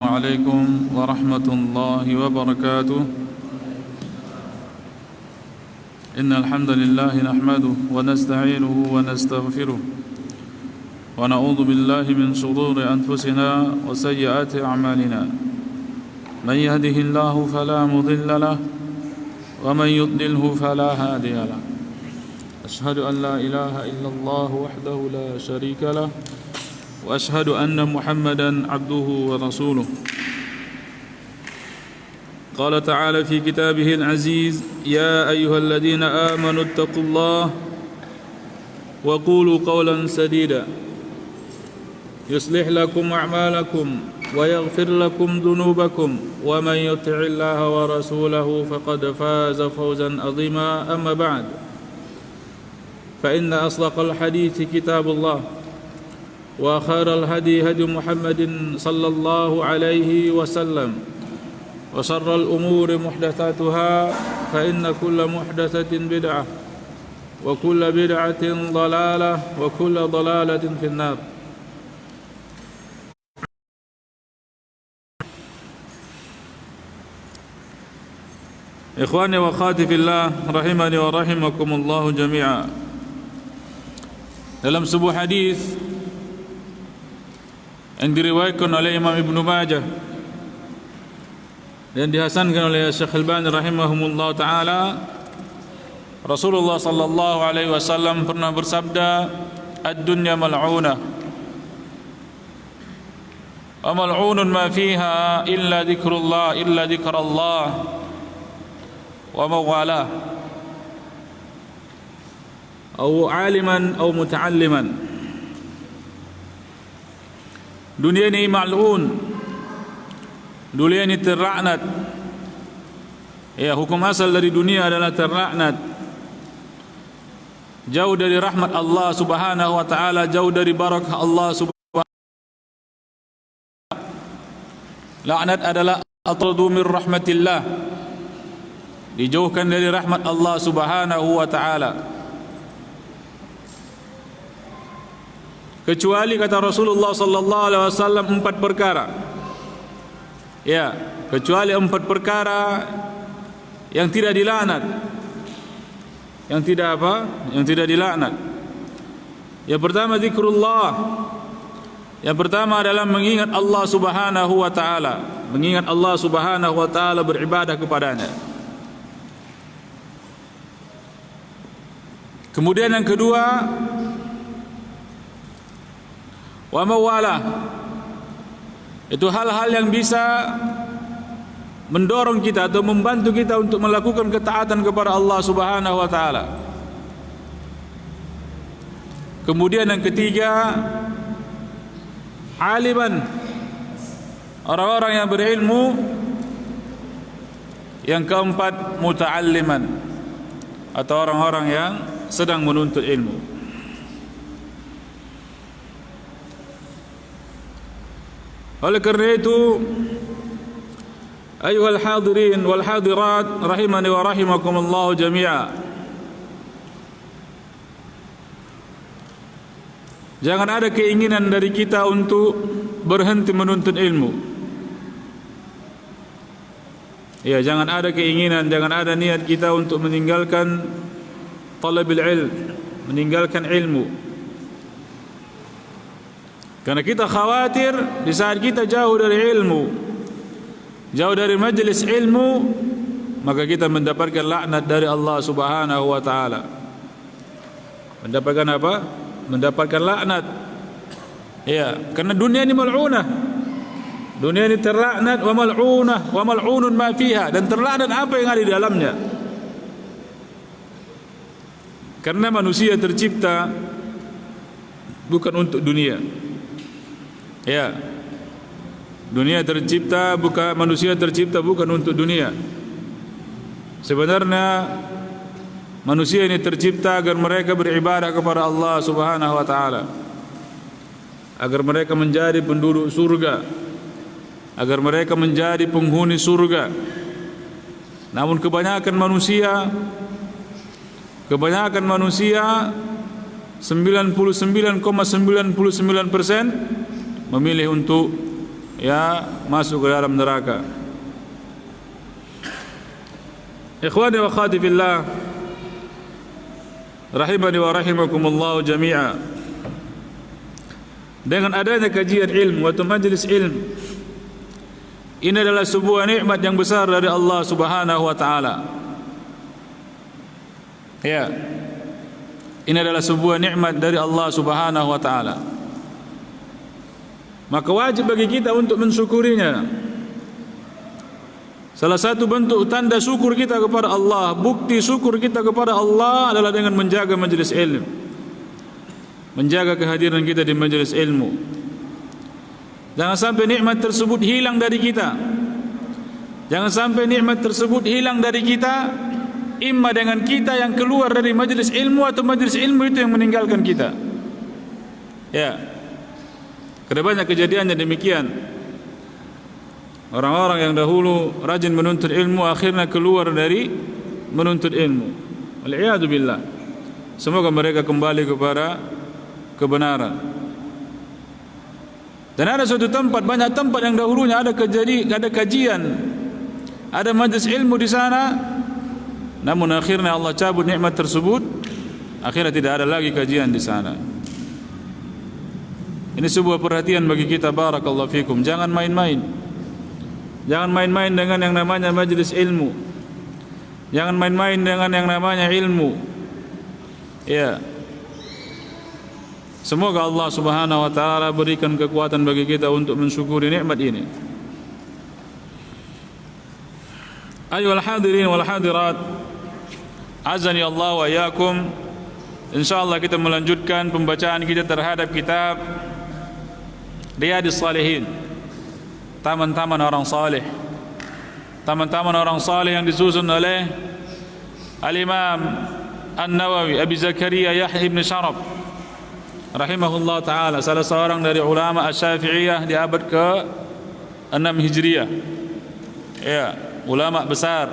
عليكم ورحمة الله وبركاته. إن الحمد لله نحمده ونستعينه ونستغفره ونعوذ بالله من شرور أنفسنا وسيئات أعمالنا. من يهده الله فلا مضل له ومن يضلله فلا هادي له. أشهد أن لا إله إلا الله وحده لا شريك له وأشهد أن محمدا عبده ورسوله. قال تعالى في كتابه العزيز: يا أيها الذين آمنوا اتقوا الله وقولوا قولا سديدا يصلح لكم أعمالكم ويغفر لكم ذنوبكم ومن يطع الله ورسوله فقد فاز فوزا عظيما. أما بعد، فإن أصدق الحديث كتاب الله وخير الهدي هدي محمد صلى الله عليه وسلم وشر الأمور محدثاتها فإن كل محدثة بدعة وكل بدعة ضلالة وكل ضلالة في النار. Ikhwani wa akhwati fillah, rahimani wa rahimakumullah jami'a. Dalam sebuah hadis yang diriwayatkan oleh Imam Ibnu Majah dan dihasankan oleh Syekh Al-Albani rahimahumullah taala, Rasulullah sallallahu alaihi wasallam pernah bersabda, "Ad-dunya mal'unah wa mal'unun ma fiha illa dzikrullah illa dzikrallah wa mawalah atau aliman atau muta'alliman." Dunia ini mal'un, dunia ini terlaknat. Ya, hukum asal dari dunia adalah terlaknat, jauh dari rahmat Allah subhanahu wa ta'ala, jauh dari barakah Allah subhanahu wa ta'ala. Laknat adalah atradu min rahmatillah, dijauhkan dari rahmat Allah subhanahu wa ta'ala. Kecuali, kata Rasulullah sallallahu alaihi wasallam, 4 perkara. Ya, kecuali 4 perkara yang tidak dilaknat. Yang tidak apa? Yang tidak dilaknat. Yang pertama zikrullah. Yang pertama adalah mengingat Allah subhanahu wa ta'ala. Mengingat Allah subhanahu wa ta'ala, beribadah kepadanya. Kemudian yang kedua, wa mawalah, itu hal-hal yang bisa mendorong kita atau membantu kita untuk melakukan ketaatan kepada Allah subhanahu wa ta'ala. Kemudian yang ketiga, aliman, orang-orang yang berilmu. Yang keempat, muta'alliman, atau orang-orang yang sedang menuntut ilmu. Oleh kerana itu, ayuhal hadirin wal hadirat rahimani wa rahimakumullah jami'a, jangan ada keinginan dari kita untuk berhenti menuntut ilmu. Ya, jangan ada keinginan, jangan ada niat kita untuk meninggalkan talabil ilm, meninggalkan ilmu. Karena kita khawatir di saat kita jauh dari ilmu, jauh dari majlis ilmu, maka kita mendapatkan laknat dari Allah subhanahu wa ta'ala. Mendapatkan apa? Mendapatkan laknat. Ya, karena dunia ini mal'unah. Dunia ini terlaknat, wa mal'unah, wa mal'unun ma fiha, dan terlaknat apa yang ada di dalamnya. Karena manusia tercipta bukan untuk dunia. Ya, dunia tercipta bukan, manusia tercipta bukan untuk dunia. Sebenarnya manusia ini tercipta agar mereka beribadah kepada Allah subhanahu wa ta'ala, agar mereka menjadi penduduk surga, agar mereka menjadi penghuni surga. Namun kebanyakan manusia 99,99% memilih untuk ya masuk ke dalam neraka. Ikhwani wa akhwati fillah, rahimani wa rahimakumullah jami'a. Dengan adanya kajian ilmu atau majelis ilmu, ini adalah sebuah nikmat yang besar dari Allah Subhanahu wa taala. Ya. Ini adalah sebuah nikmat dari Allah Subhanahu wa taala. Maka wajib bagi kita untuk mensyukurinya. Salah satu bentuk tanda syukur kita kepada Allah, bukti syukur kita kepada Allah adalah dengan menjaga majelis ilmu. Menjaga kehadiran kita di majelis ilmu. Jangan sampai nikmat tersebut hilang dari kita. Jangan sampai nikmat tersebut hilang dari kita, imma dengan kita yang keluar dari majelis ilmu atau majelis ilmu itu yang meninggalkan kita. Ya. Karena banyak kejadiannya demikian. Orang-orang yang dahulu rajin menuntut ilmu akhirnya keluar dari menuntut ilmu. Wal-iyadu billah. Semoga mereka kembali kepada kebenaran. Dan ada suatu tempat, banyak tempat yang dahulunya ada kajian, ada majelis ilmu di sana, namun akhirnya Allah cabut nikmat tersebut, akhirnya tidak ada lagi kajian di sana. Ini sebuah perhatian bagi kita, barakallahu fikum. Jangan main-main. Jangan main-main dengan yang namanya majelis ilmu. Jangan main-main dengan yang namanya ilmu. Ya. Semoga Allah Subhanahu wa taala berikan kekuatan bagi kita untuk mensyukuri nikmat ini. Ayyuhal hadirin wal hadirat, azani Allah wa iyyakum. Insyaallah kita melanjutkan pembacaan kita terhadap kitab Riyadhus Shalihin, taman-taman orang saleh. Taman-taman orang saleh yang disusun oleh Al-Imam An-Nawawi Abi Zakaria Yahya ibn Sharaf rahimahullah ta'ala, salah seorang dari ulama Asy-Syafi'iyah di abad ke-6 Hijriah. Ya, ulama besar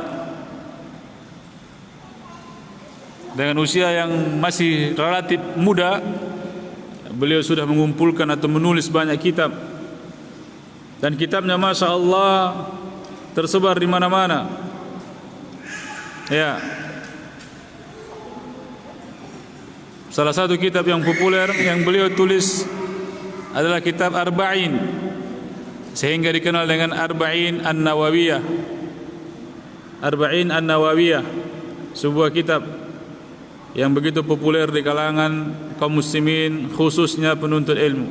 dengan usia yang masih relatif muda. Beliau sudah mengumpulkan atau menulis banyak kitab, dan kitabnya Masya Allah tersebar di mana-mana. Ya, salah satu kitab yang populer yang beliau tulis adalah kitab Arba'in, sehingga dikenal dengan Arba'in An-Nawawiyah. Arba'in An-Nawawiyah, sebuah kitab yang begitu populer di kalangan kaum muslimin, khususnya penuntut ilmu.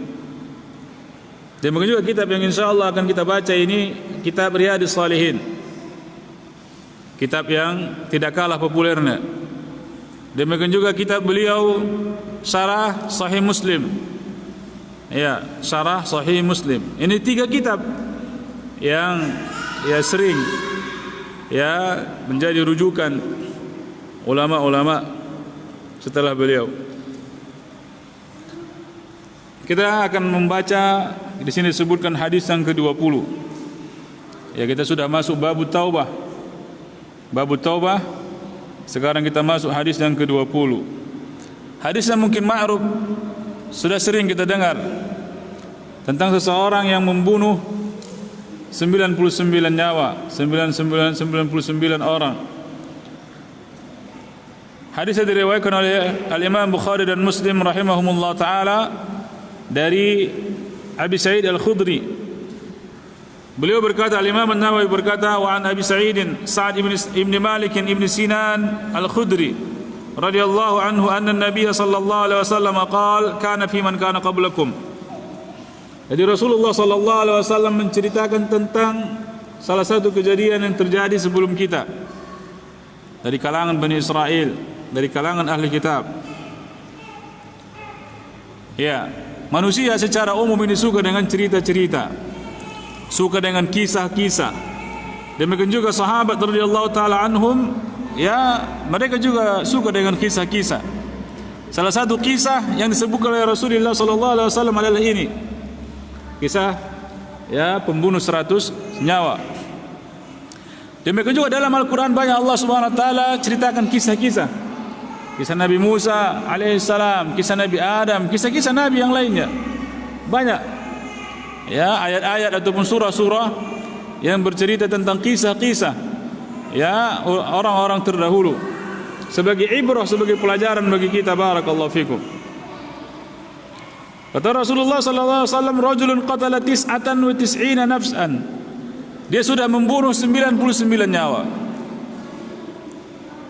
Demikian juga kitab yang insyaallah akan kita baca ini, kitab Riyadhus Shalihin, kitab yang tidak kalah populernya. Demikian juga kitab beliau Syarah Sahih Muslim. Ya, Syarah Sahih Muslim. Ini 3 kitab yang sering menjadi rujukan ulama-ulama setelah beliau. Kita akan membaca, di sini disebutkan hadis yang ke-20. Ya, kita sudah masuk babut taubah. Babut taubah. Sekarang kita masuk hadis yang ke-20. Hadis yang mungkin ma'ruf, sudah sering kita dengar, tentang seseorang yang membunuh 99 nyawa, 99 orang. Hadisnya diriwayatkan oleh Al-Imam Bukhari dan Muslim rahimahumullah ta'ala dari Abi Sa'id Al-Khudri. Beliau berkata, Al-Imam An-Nawawi berkata, wa an Abi Sa'id Sa'ad ibn Malik ibn Sinan Al-Khudri radhiyallahu anhu anna an-nabiy sallallahu alaihi wasallam qala kana fi man kana qablakum. Jadi Rasulullah sallallahu alaihi wasallam menceritakan tentang salah satu kejadian yang terjadi sebelum kita, dari kalangan Bani Israel, dari kalangan ahli kitab. Ya, manusia secara umum ini suka dengan cerita-cerita, suka dengan kisah-kisah. Demikian juga sahabat radhiyallahu taala anhum, ya, mereka juga suka dengan kisah-kisah. Salah satu kisah yang disebutkan oleh Rasulullah sallallahu alaihi wasallam adalah ini. Kisah pembunuh 100 nyawa. Demikian juga dalam Al-Quran banyak Allah Subhanahu wa taala ceritakan kisah-kisah. Kisah Nabi Musa alaihissalam, kisah Nabi Adam, kisah-kisah Nabi yang lainnya. Banyak. ya ayat-ayat ataupun surah-surah yang bercerita tentang kisah-kisah ya orang-orang terdahulu sebagai ibrah, sebagai pelajaran bagi kita. Barakallahu fikum. Kata Rasulullah sallallahu alaihi wasallam, rajulun qatala 99 nafsan. Dia sudah membunuh 99 nyawa.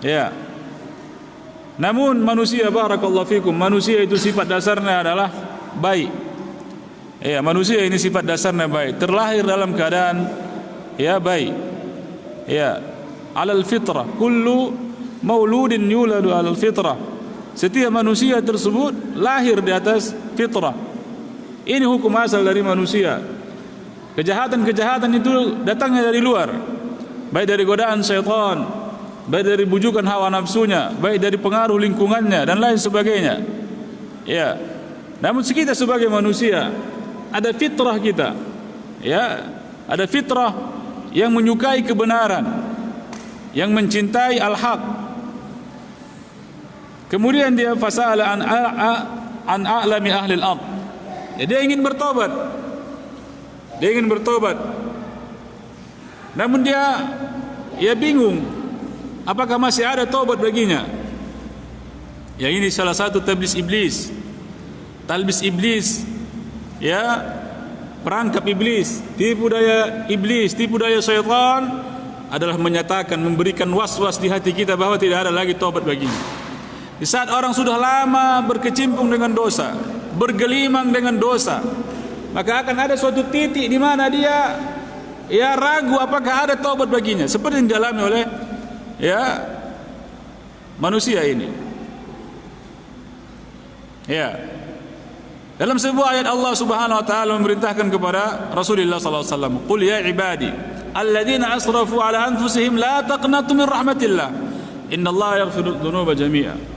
Ya. Namun manusia, barakallahu fikum, manusia itu sifat dasarnya adalah baik. Ya, manusia ini sifat dasarnya baik, terlahir dalam keadaan ya baik. Ya, alal fitrah, kullu mauludin yuladu alal fitrah. Setiap manusia tersebut lahir di atas fitrah. Ini hukum asal dari manusia. Kejahatan-kejahatan itu datangnya dari luar, baik dari godaan syaitan, baik dari bujukan hawa nafsunya, baik dari pengaruh lingkungannya dan lain sebagainya. Ya. Namun kita sebagai manusia ada fitrah kita. Ya, ada fitrah yang menyukai kebenaran, yang mencintai al-haq. Kemudian dia fasala an a'lami ahli al-ard. Dia ingin bertobat. Dia ingin bertobat. Namun dia bingung apakah masih ada taubat baginya. Ya, ini salah satu talbis iblis. Talbis iblis, ya, perangkap iblis, tipu daya iblis, tipu daya syaitan adalah menyatakan, memberikan was-was di hati kita bahwa tidak ada lagi taubat baginya. Di saat orang sudah lama berkecimpung dengan dosa, bergelimang dengan dosa, maka akan ada suatu titik di mana dia ragu apakah ada taubat baginya, seperti yang dialami oleh manusia ini. Ya. Dalam sebuah ayat Allah Subhanahu wa taala memerintahkan kepada Rasulullah sallallahu alaihi wasallam, "Qul ya ibadi alladzina asrafu ala anfusihim la taqnatu min rahmatillah. Innallaha yaghfiru dzunuba jami'a."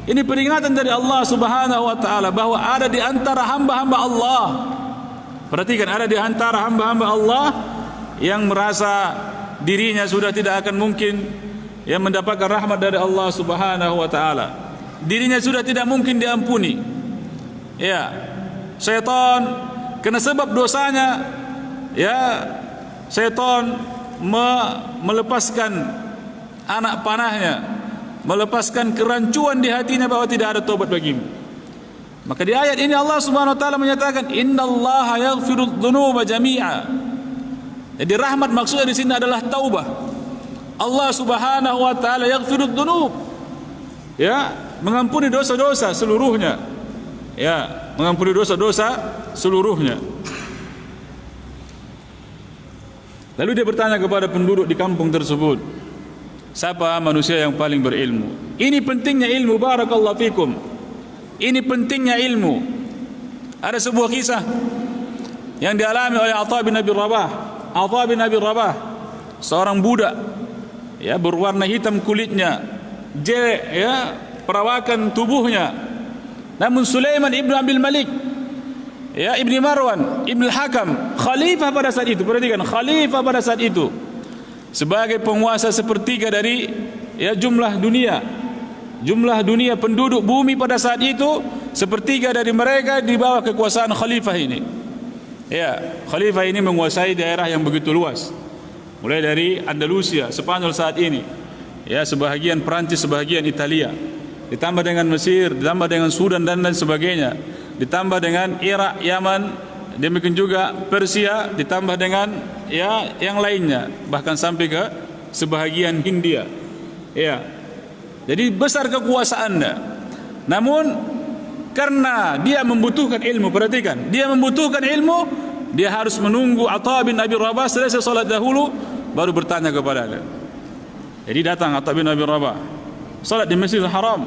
Ini peringatan dari Allah Subhanahu wa taala bahwa ada di antara hamba-hamba Allah. Perhatikan, ada di antara hamba-hamba Allah yang merasa dirinya sudah tidak akan mungkin mendapatkan rahmat dari Allah Subhanahu wa taala. Dirinya sudah tidak mungkin diampuni. Ya. Syaitan karena sebab dosanya syaitan melepaskan anak panahnya, melepaskan kerancuan di hatinya bahwa tidak ada taubat bagimu. Maka di ayat ini Allah Subhanahu wa taala menyatakan innallaha yaghfiru dzunuba jami'a. Jadi rahmat maksudnya di sini adalah taubah. Allah Subhanahu wa taala yaghfiru dzunub. Ya, mengampuni dosa-dosa seluruhnya. Ya, mengampuni dosa-dosa seluruhnya. Lalu dia bertanya kepada penduduk di kampung tersebut, siapa manusia yang paling berilmu? Ini pentingnya ilmu, barakallahu fikum. Ini pentingnya ilmu. Ada sebuah kisah yang dialami oleh Atha bin Abi Rabah. Atha bin Abi Rabah, seorang budak, berwarna hitam kulitnya, perawakan tubuhnya. Namun Sulaiman ibn Abil Malik, ibni Marwan, ibn al-Hakam, khalifah pada saat itu. Perhatikan, khalifah pada saat itu, sebagai penguasa sepertiga dari jumlah dunia penduduk bumi pada saat itu, sepertiga dari mereka di bawah kekuasaan khalifah ini. Khalifah ini menguasai daerah yang begitu luas, mulai dari Andalusia, Spanyol saat ini, sebahagian Perancis, sebahagian Italia, ditambah dengan Mesir, ditambah dengan Sudan dan lain sebagainya, ditambah dengan Irak, Yaman, demikian juga Persia, ditambah dengan yang lainnya, bahkan sampai ke sebahagian Hindia. Jadi besar kekuasaannya. Namun karena dia membutuhkan ilmu, perhatikan, dia membutuhkan ilmu, dia harus menunggu Atha bin Abi Rabah selesai salat dahulu baru bertanya kepadanya. Jadi datang Atha bin Abi Rabah, salat di Masjidil Haram.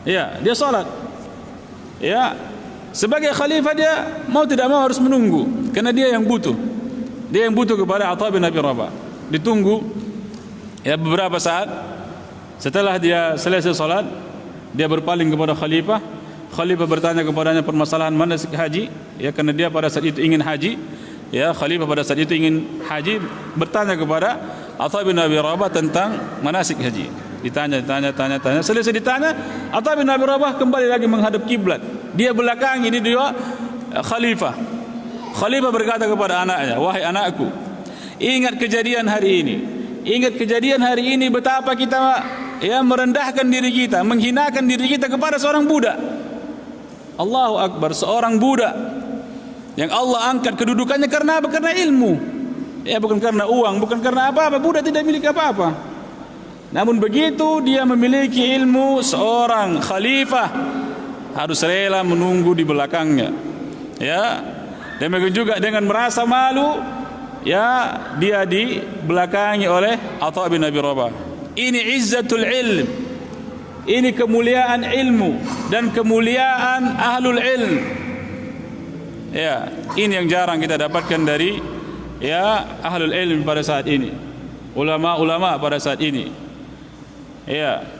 Dia salat. Sebagai khalifah dia mau tidak mau harus menunggu karena dia yang butuh. Dia yang butuh kepada Atha bin Abi Rabah. Ditunggu beberapa saat. Setelah dia selesai salat, dia berpaling kepada khalifah. Khalifah bertanya kepadanya permasalahan manasik haji, karena dia pada saat itu ingin haji. Khalifah pada saat itu ingin haji, bertanya kepada Atha bin Abi Rabah tentang manasik haji. Ditanya. Selesai ditanya, Atha bin Abi Rabah kembali lagi menghadap kiblat. Dia belakangi, ini dia khalifah. Khalifah berkata kepada anaknya, "Wahai anakku, ingat kejadian hari ini. Ingat kejadian hari ini betapa kita merendahkan diri kita, menghinakan diri kita kepada seorang budak." Allahu Akbar, seorang budak yang Allah angkat kedudukannya karena apa? Karena ilmu. Bukan karena uang, bukan karena apa-apa. Budak tidak memiliki apa-apa. Namun begitu dia memiliki ilmu, seorang khalifah harus rela menunggu di belakangnya. Demikian juga dengan merasa malu, dia dibelakangi oleh Atha bin Abi Rabah. Ini izzatul ilm. Ini kemuliaan ilmu dan kemuliaan ahlul ilm. Ini yang jarang kita dapatkan dari ahlul ilm pada saat ini. Ulama-ulama pada saat ini.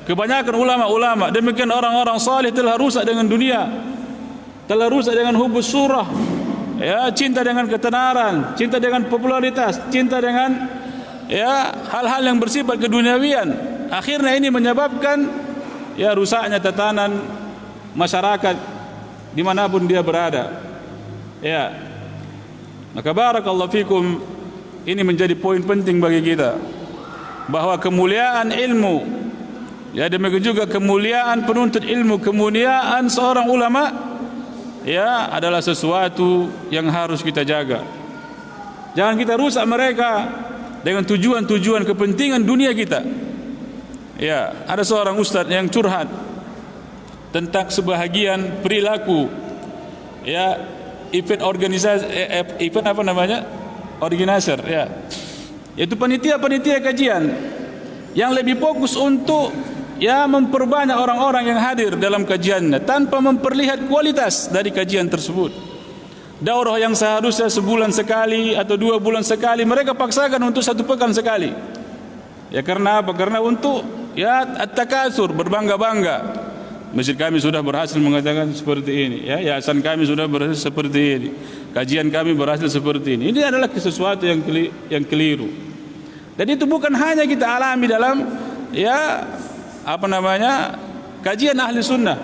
Kebanyakan ulama-ulama, demikian orang-orang saleh telah rusak dengan dunia. Telah rusak dengan hubus surah. Cinta dengan ketenaran, cinta dengan popularitas, cinta dengan hal-hal yang bersifat keduniawian. Akhirnya ini menyebabkan rusaknya tatanan masyarakat dimanapun dia berada. Maka barakallahu fikum, ini menjadi poin penting bagi kita, bahwa kemuliaan ilmu, demikian juga kemuliaan penuntut ilmu, kemuliaan seorang ulama adalah sesuatu yang harus kita jaga. Jangan kita rusak mereka dengan tujuan-tujuan kepentingan dunia kita. Ada seorang ustaz yang curhat tentang sebahagian perilaku event organisasi, event apa namanya? Organizer, yaitu panitia-panitia kajian yang lebih fokus untuk memperbanyak orang-orang yang hadir dalam kajiannya tanpa memperlihat kualitas dari kajian tersebut. Daurah yang seharusnya sebulan sekali atau 2 bulan sekali, mereka paksakan untuk 1 pekan sekali. Karena apa? Karena untuk at-takatsur, berbangga-bangga. Masjid kami sudah berhasil mengatakan seperti ini, yayasan kami sudah berhasil seperti ini, kajian kami berhasil seperti ini. Ini adalah sesuatu yang keliru. Dan itu bukan hanya kita alami dalam kajian ahli sunnah.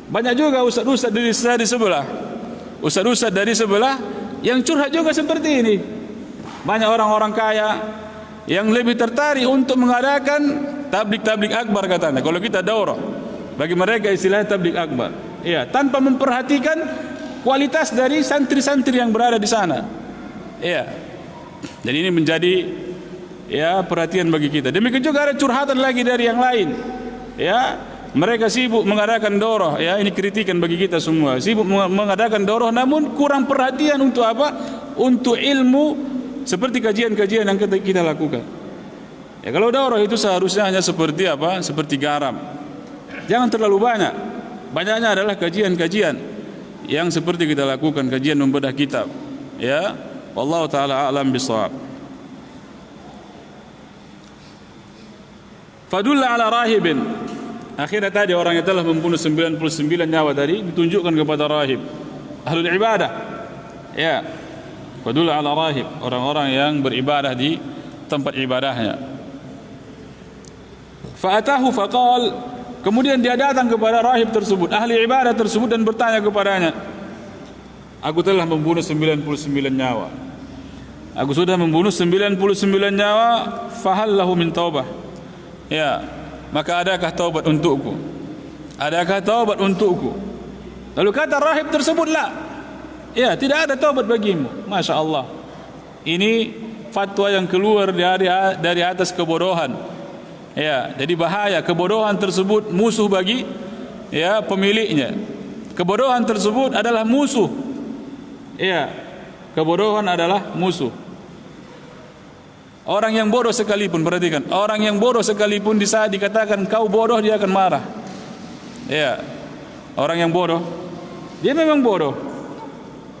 Banyak juga ustaz-ustaz dari sebelah, ustaz-ustaz dari sebelah yang curhat juga seperti ini. Banyak orang-orang kaya yang lebih tertarik untuk mengadakan tablik akbar katanya. Kalau kita daurah, bagi mereka istilahnya tablik akbar. Tanpa memperhatikan kualitas dari santri-santri yang berada di sana. Jadi ini menjadi perhatian bagi kita. Demikian juga ada curhatan lagi dari yang lain. Mereka sibuk mengadakan daurah. Ini kritikan bagi kita semua. Sibuk mengadakan daurah, namun kurang perhatian untuk apa? Untuk ilmu seperti kajian-kajian yang kita lakukan. Kalau daurah itu seharusnya hanya seperti apa? Seperti garam. Jangan terlalu banyak. Banyaknya adalah kajian-kajian yang seperti kita lakukan, kajian membedah kitab. Wallahu taala a'lam bishawab. Fadulla ala rahibin. Akhirnya tadi orang yang telah membunuh 99 nyawa tadi ditunjukkan kepada rahib, ahlul ibadah. Fadulla ala rahib, orang-orang yang beribadah di tempat ibadahnya. Fa'atahu faqal, kemudian dia datang kepada rahib tersebut, ahli ibadah tersebut, dan bertanya kepadanya, "Aku telah membunuh 99 nyawa. Aku sudah membunuh 99 nyawa, fahal lahu min taubah?" Maka adakah taubat untukku? Adakah taubat untukku? Lalu kata rahib tersebut, "La." Tidak ada taubat bagimu. Masya Allah. Ini fatwa yang keluar dari atas kebodohan. Jadi bahaya. Kebodohan tersebut musuh bagi pemiliknya. Kebodohan tersebut adalah musuh. Kebodohan adalah musuh. Orang yang bodoh sekalipun, perhatikan, orang yang bodoh sekalipun di saat dikatakan kau bodoh, dia akan marah. Orang yang bodoh, dia memang bodoh,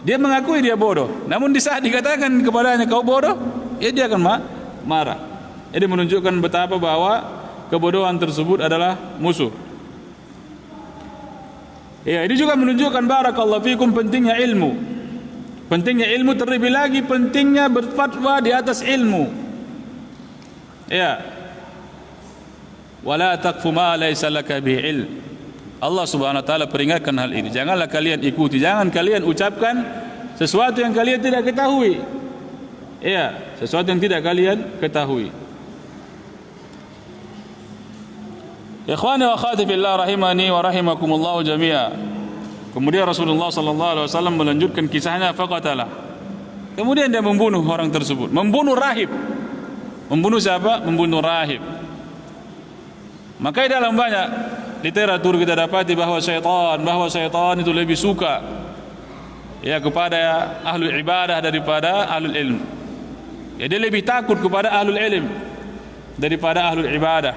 dia mengakui dia bodoh, namun di saat dikatakan kepadanya kau bodoh, dia akan marah. Ini menunjukkan betapa bahwa kebodohan tersebut adalah musuh. Ini juga menunjukkan barakallahu fikum pentingnya ilmu. Pentingnya ilmu, terlebih lagi pentingnya berfatwa di atas ilmu. Wala taqfu ma laysa laka bihi ilm. Allah Subhanahu wa taala peringatkan hal ini. Janganlah kalian ikuti, jangan kalian ucapkan sesuatu yang kalian tidak ketahui. Ya, sesuatu yang tidak kalian ketahui. Ikhwani wa akhwati fillah rahimani wa rahimakumullah jami'a. Kemudian Rasulullah sallallahu alaihi wasallam melanjutkan kisahnya, faqatalah. Kemudian dia membunuh orang tersebut, membunuh rahib. Membunuh siapa? Membunuh rahib. Maka dalam banyak literatur kita dapati bahwa syaitan itu lebih suka ya kepada ahlul ibadah daripada ahlul ilm. Ya, dia lebih takut kepada ahlul ilm daripada ahlul ibadah.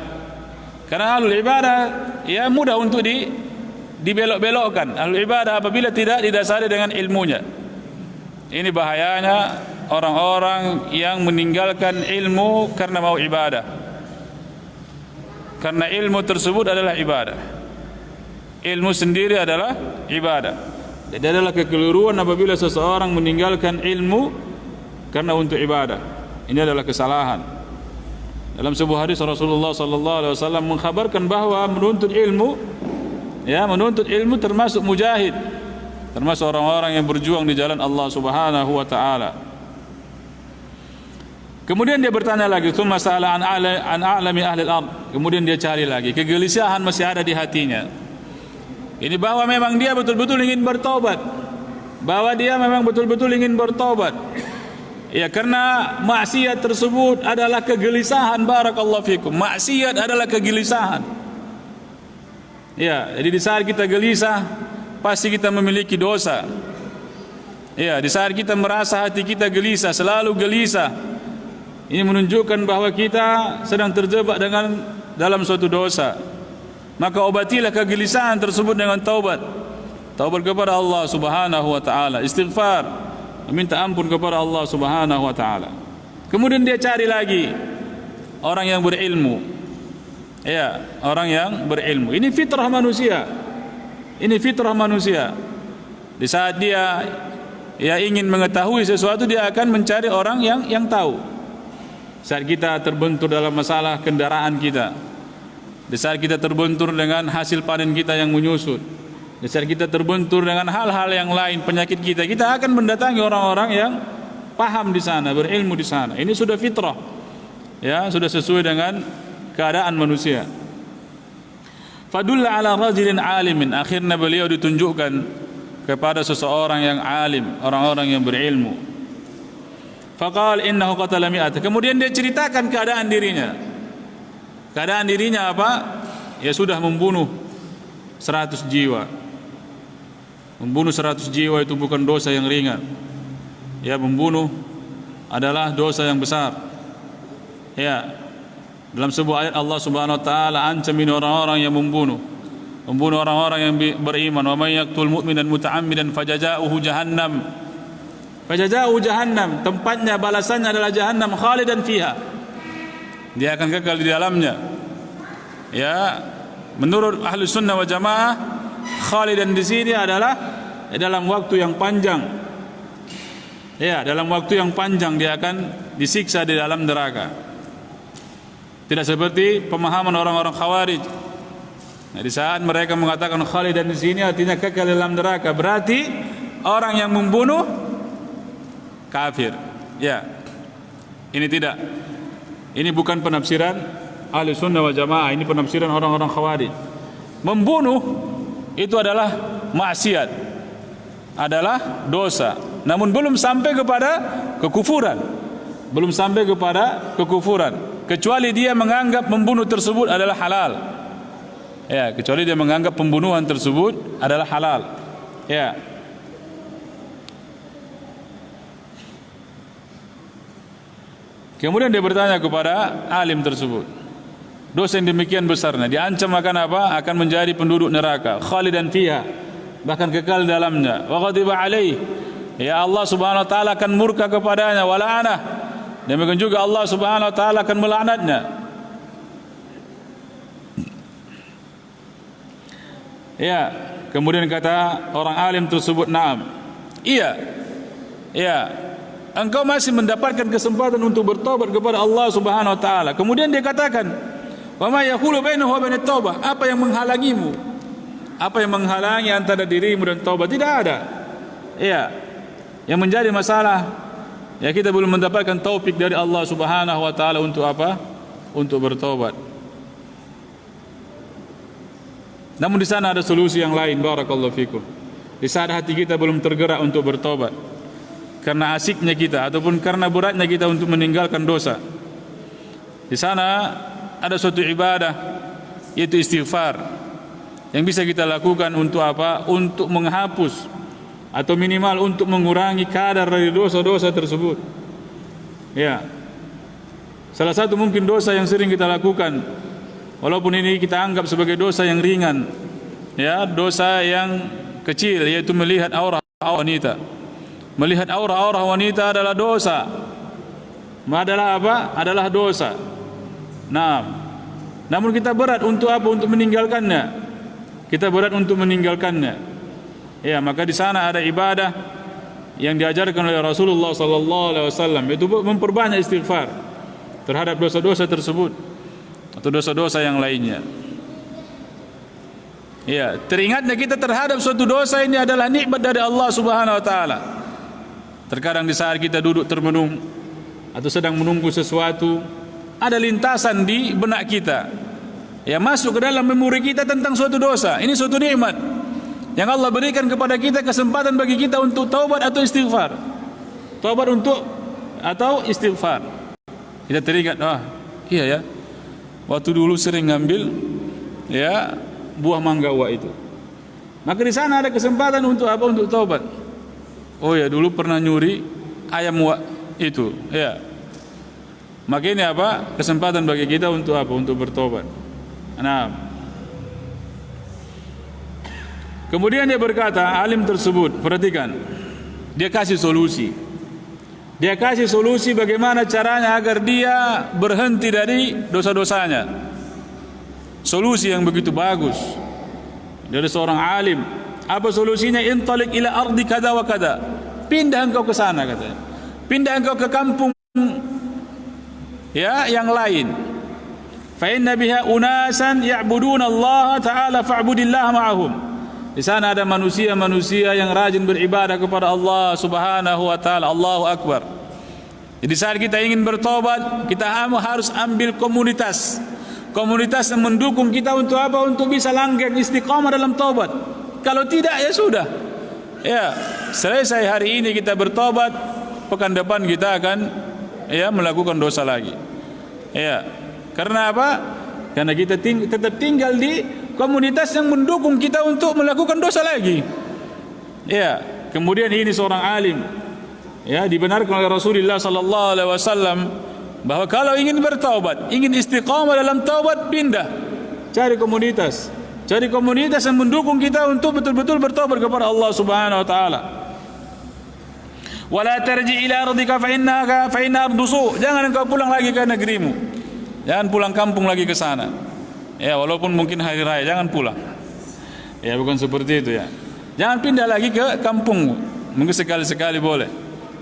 Karena ahlul ibadah ya mudah untuk dibelok-belokkan. Ahlul ibadah apabila tidak didasari dengan ilmunya. Ini bahayanya orang-orang yang meninggalkan ilmu karena mau ibadah. Karena ilmu tersebut adalah ibadah. Ilmu sendiri adalah ibadah. Jadi adalah kekeliruan apabila seseorang meninggalkan ilmu karena untuk ibadah. Ini adalah kesalahan. Dalam sebuah hadis Rasulullah sallallahu alaihi wasallam mengkhabarkan bahwa menuntut ilmu termasuk mujahid, termasuk orang-orang yang berjuang di jalan Allah Subhanahu wa taala. Kemudian dia bertanya lagi, "Tsumma sa'ala an a'lami ahli al-ard." Kemudian dia cari lagi, kegelisahan masih ada di hatinya. Ini bahwa memang dia betul-betul ingin bertobat. Bahwa dia memang betul-betul ingin bertobat. Ya, karena maksiat tersebut adalah kegelisahan, barakallahu fikum. Maksiat adalah kegelisahan. Ya, jadi di saat kita gelisah, pasti kita memiliki dosa. Ya, di saat kita merasa hati kita gelisah, selalu gelisah, ini menunjukkan bahwa kita sedang terjebak dalam suatu dosa. Maka obatilah kegelisahan tersebut dengan taubat. Taubat kepada Allah Subhanahu wa taala, istighfar, minta ampun kepada Allah Subhanahu wa taala. Kemudian dia cari lagi orang yang berilmu. Ya, orang yang berilmu. Ini fitrah manusia. Ini fitrah manusia. Di saat dia ingin mengetahui sesuatu, dia akan mencari orang yang tahu. Saat kita terbentur dalam masalah kendaraan kita, di saat kita terbentur dengan hasil panen kita yang menyusut, di saat kita terbentur dengan hal-hal yang lain, penyakit kita akan mendatangi orang-orang yang paham di sana, berilmu di sana. Ini sudah fitrah. Ya, sudah sesuai dengan keadaan manusia. Fadulla ala rajulin alimin. Akhirnya beliau ditunjukkan kepada seseorang yang alim, orang-orang yang berilmu. Faqal innahu qatala mi'at. Kemudian dia ceritakan keadaan dirinya. Keadaan dirinya apa? Ya sudah membunuh 100 jiwa. Membunuh 100 jiwa itu bukan dosa yang ringan. Ya, membunuh adalah dosa yang besar. Ya. Dalam sebuah ayat Allah Subhanahu wa taala ancam orang-orang yang membunuh orang-orang yang beriman. Wa may yaqtul mu'minan muta'ammidan fajazaohu jahannam. Fajazaohu jahannam, tempatnya balasannya adalah jahannam khalidan fiha. Dia akan kekal di dalamnya. Ya, menurut ahli sunnah wal jamaah, khalidan di sini adalah dalam waktu yang panjang. Ya, dalam waktu yang panjang dia akan disiksa di dalam neraka. Tidak seperti pemahaman orang-orang Khawarij. Nah, di saat mereka mengatakan khalidan di sini artinya kekal dalam neraka, berarti orang yang membunuh kafir. Ya. Ini tidak. Ini bukan penafsiran ahli sunnah wal jamaah, ini penafsiran orang-orang Khawarij. Membunuh itu adalah maksiat, adalah dosa, namun belum sampai kepada kekufuran. Belum sampai kepada kekufuran, kecuali dia menganggap membunuh tersebut adalah halal. Ya, kecuali dia menganggap pembunuhan tersebut adalah halal. Ya. Kemudian dia bertanya kepada alim tersebut, dosa yang demikian besarnya, diancam akan apa? Akan menjadi penduduk neraka, khalidan fiha, bahkan kekal dalamnya. Wa ghadiba alaih, ya Allah Subhanahu wa taala akan murka kepadanya, wa la'anah, demikian juga Allah Subhanahu wa taala akan melaknatnya. Ya, kemudian kata orang alim tersebut, "Na'am." Iya. Ya. Engkau masih mendapatkan kesempatan untuk bertobat kepada Allah Subhanahu wa taala. Kemudian dia katakan, "Wa ma yahulu bainahu wa bainat taubah?" Apa yang menghalangimu? Apa yang menghalangi antara dirimu dan taubat? Tidak ada. Iya. Yang menjadi masalah, ya kita belum mendapatkan taufik dari Allah Subhanahu wa taala untuk apa? Untuk bertobat. Namun di sana ada solusi yang lain, barakallahu fikum. Di saat hati kita belum tergerak untuk bertobat, karena asiknya kita ataupun karena beratnya kita untuk meninggalkan dosa, di sana ada suatu ibadah, yaitu istighfar, yang bisa kita lakukan untuk apa? Untuk menghapus atau minimal untuk mengurangi kadar dari dosa-dosa tersebut. Ya, salah satu mungkin dosa yang sering kita lakukan, walaupun ini kita anggap sebagai dosa yang ringan, ya, dosa yang kecil, yaitu melihat aurah wanita. Melihat aurah wanita adalah dosa. Adalah apa? Adalah dosa. Nah, namun kita berat untuk apa? Untuk meninggalkannya. Kita berat untuk meninggalkannya. Ya, maka di sana ada ibadah yang diajarkan oleh Rasulullah sallallahu alaihi wasallam, yaitu memperbanyak istighfar terhadap dosa-dosa tersebut atau dosa-dosa yang lainnya. Ya, teringatnya kita terhadap suatu dosa ini adalah nikmat dari Allah Subhanahu wa taala. Terkadang di saat kita duduk termenung atau sedang menunggu sesuatu, ada lintasan di benak kita, ya, masuk ke dalam memori kita tentang suatu dosa. Ini suatu nikmat yang Allah berikan kepada kita, kesempatan bagi kita untuk taubat atau istighfar. Taubat untuk atau istighfar. Kita teringat, iya ya, waktu dulu sering ngambil, ya, buah mangga wa itu. Maka di sana ada kesempatan untuk apa? Untuk taubat. Oh ya, dulu pernah nyuri ayam wa itu, ya. Maka ini apa? Kesempatan bagi kita untuk apa? Untuk bertobat. Nah, kemudian dia berkata, alim tersebut, perhatikan, dia kasih solusi. Dia kasih solusi bagaimana caranya agar dia berhenti dari dosa-dosanya. Solusi yang begitu bagus dari seorang alim. Apa solusinya? Intalik ila ardi kada wa kada. Pindah engkau ke sana, katanya. Pindah engkau ke kampung, ya, yang lain. Fa inna biha unasan ya'buduna Allah ta'ala fa'budillah ma'ahum. Di sana ada manusia-manusia yang rajin beribadah kepada Allah Subhanahu wa taala. Allahu akbar. Jadi saat kita ingin bertobat, kita harus ambil komunitas yang mendukung kita untuk apa? Untuk bisa langgeng istiqamah dalam taubat. Kalau tidak, ya sudah, ya, selesai hari ini kita bertobat, pekan depan kita akan, ya, melakukan dosa lagi. Ya, karena apa? Karena kita tetap tinggal di komunitas yang mendukung kita untuk melakukan dosa lagi. Ya, kemudian ini seorang alim, ya, dibenarkan oleh Rasulullah sallallahu alaihi wasallam bahwa kalau ingin bertaubat, ingin istiqamah dalam taubat, pindah, cari komunitas yang mendukung kita untuk betul-betul bertaubat kepada Allah Subhanahu wa taala. Wala tarji ila ardika fa inna ardusu. Jangan engkau pulang lagi ke negerimu. Jangan pulang kampung lagi ke sana. Ya, walaupun mungkin hari raya, jangan pulang. Ya, bukan seperti itu, ya. Jangan pindah lagi ke kampungmu. Mungkin sekali-sekali boleh.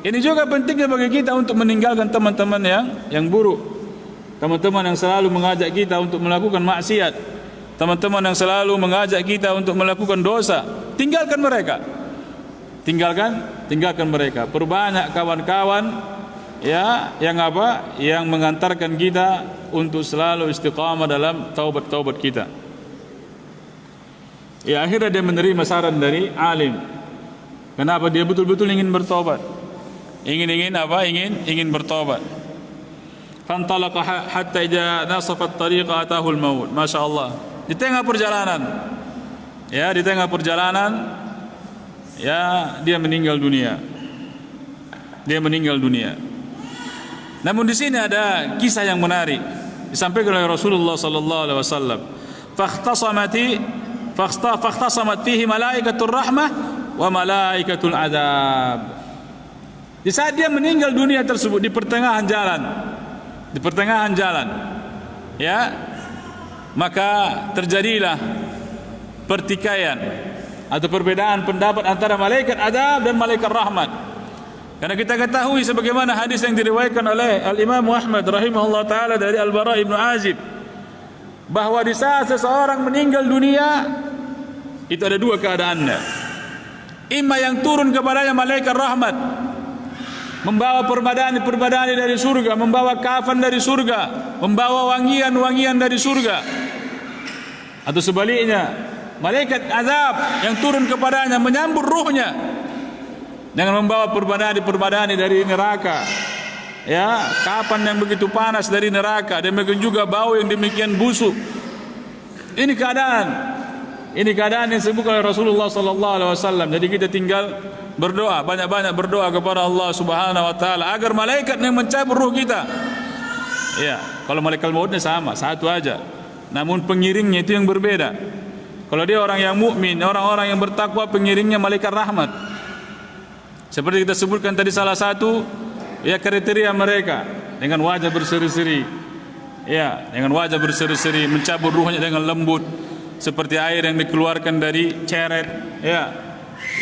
Ini juga pentingnya bagi kita untuk meninggalkan teman-teman yang buruk. Teman-teman yang selalu mengajak kita untuk melakukan maksiat. Teman-teman yang selalu mengajak kita untuk melakukan dosa. Tinggalkan mereka. Tinggalkan mereka. Perbanyak kawan-kawan, ya, yang apa? Yang mengantarkan kita untuk selalu istiqamah dalam taubat kita. Ya, akhirnya dia menerima saran dari alim. Kenapa? Dia betul-betul ingin bertobat. Ingin bertobat. Fantalaqa hatta idza nasafa at-tariqa atahu al-maut. Masyaallah. Di tengah perjalanan, ya, dia meninggal dunia. Namun di sini ada kisah yang menarik disampaikan oleh Rasulullah sallallahu alaihi wasallam. Fakhtasamat fihi malaikatur rahmah wa malaikatul adab. Di saat dia meninggal dunia tersebut, di pertengahan jalan, ya, maka terjadilah pertikaian atau perbedaan pendapat antara malaikat adab dan malaikat rahmat. Karena kita ketahui sebagaimana hadis yang diriwayatkan oleh Al-Imam Ahmad rahimahullah taala dari Al-Bara ibn Azib, bahwa di saat seseorang meninggal dunia itu ada dua keadaannya. Imma yang turun kepadanya malaikat rahmat, membawa permadani dari surga, membawa kafan dari surga, membawa wangian-wangian dari surga. Atau sebaliknya, malaikat azab yang turun kepadanya menyambut ruhnya dengan membawa permadani dari neraka. Ya, kafan yang begitu panas dari neraka, dan begitu juga bau yang demikian busuk. Ini keadaan yang disebutkan oleh Rasulullah sallallahu alaihi wasallam. Jadi kita tinggal berdoa, banyak-banyak berdoa kepada Allah Subhanahu wa taala agar malaikat yang mencabut ruh kita. Ya, kalau malaikat mautnya sama, satu aja. Namun pengiringnya itu yang berbeda. Kalau dia orang yang mukmin, orang-orang yang bertakwa, pengiringnya malaikat rahmat. Seperti kita sebutkan tadi, salah satu ya kriteria mereka dengan wajah berseri-seri. Ya, dengan wajah berseri-seri, mencabut ruhnya dengan lembut seperti air yang dikeluarkan dari ceret. Ya,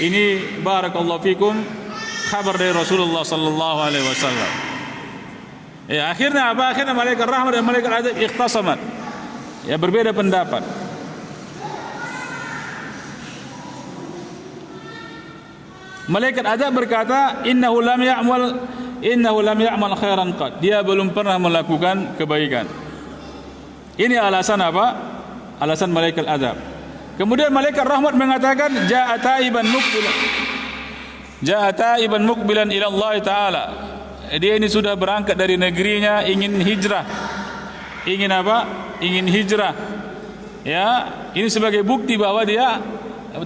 ini barakallahu fikum kabar dari Rasulullah sallallahu alaihi wasallam. Ya, akhirnya apa? Akhirnya malaikat rahmat dan malaikat azab ikhtasamat. Ya, berbeda pendapat. Malaikat azab berkata, innahu lam ya'mal khairan qad. Dia belum pernah melakukan kebaikan. Ini alasan apa? Alasan malaikat azab. Kemudian malaikat rahmat mengatakan, ja'a taiban muqbilan ila Allah taala. Dia ini sudah berangkat dari negerinya, ingin hijrah. Ingin apa? Ingin hijrah. Ya, ini sebagai bukti bahwa dia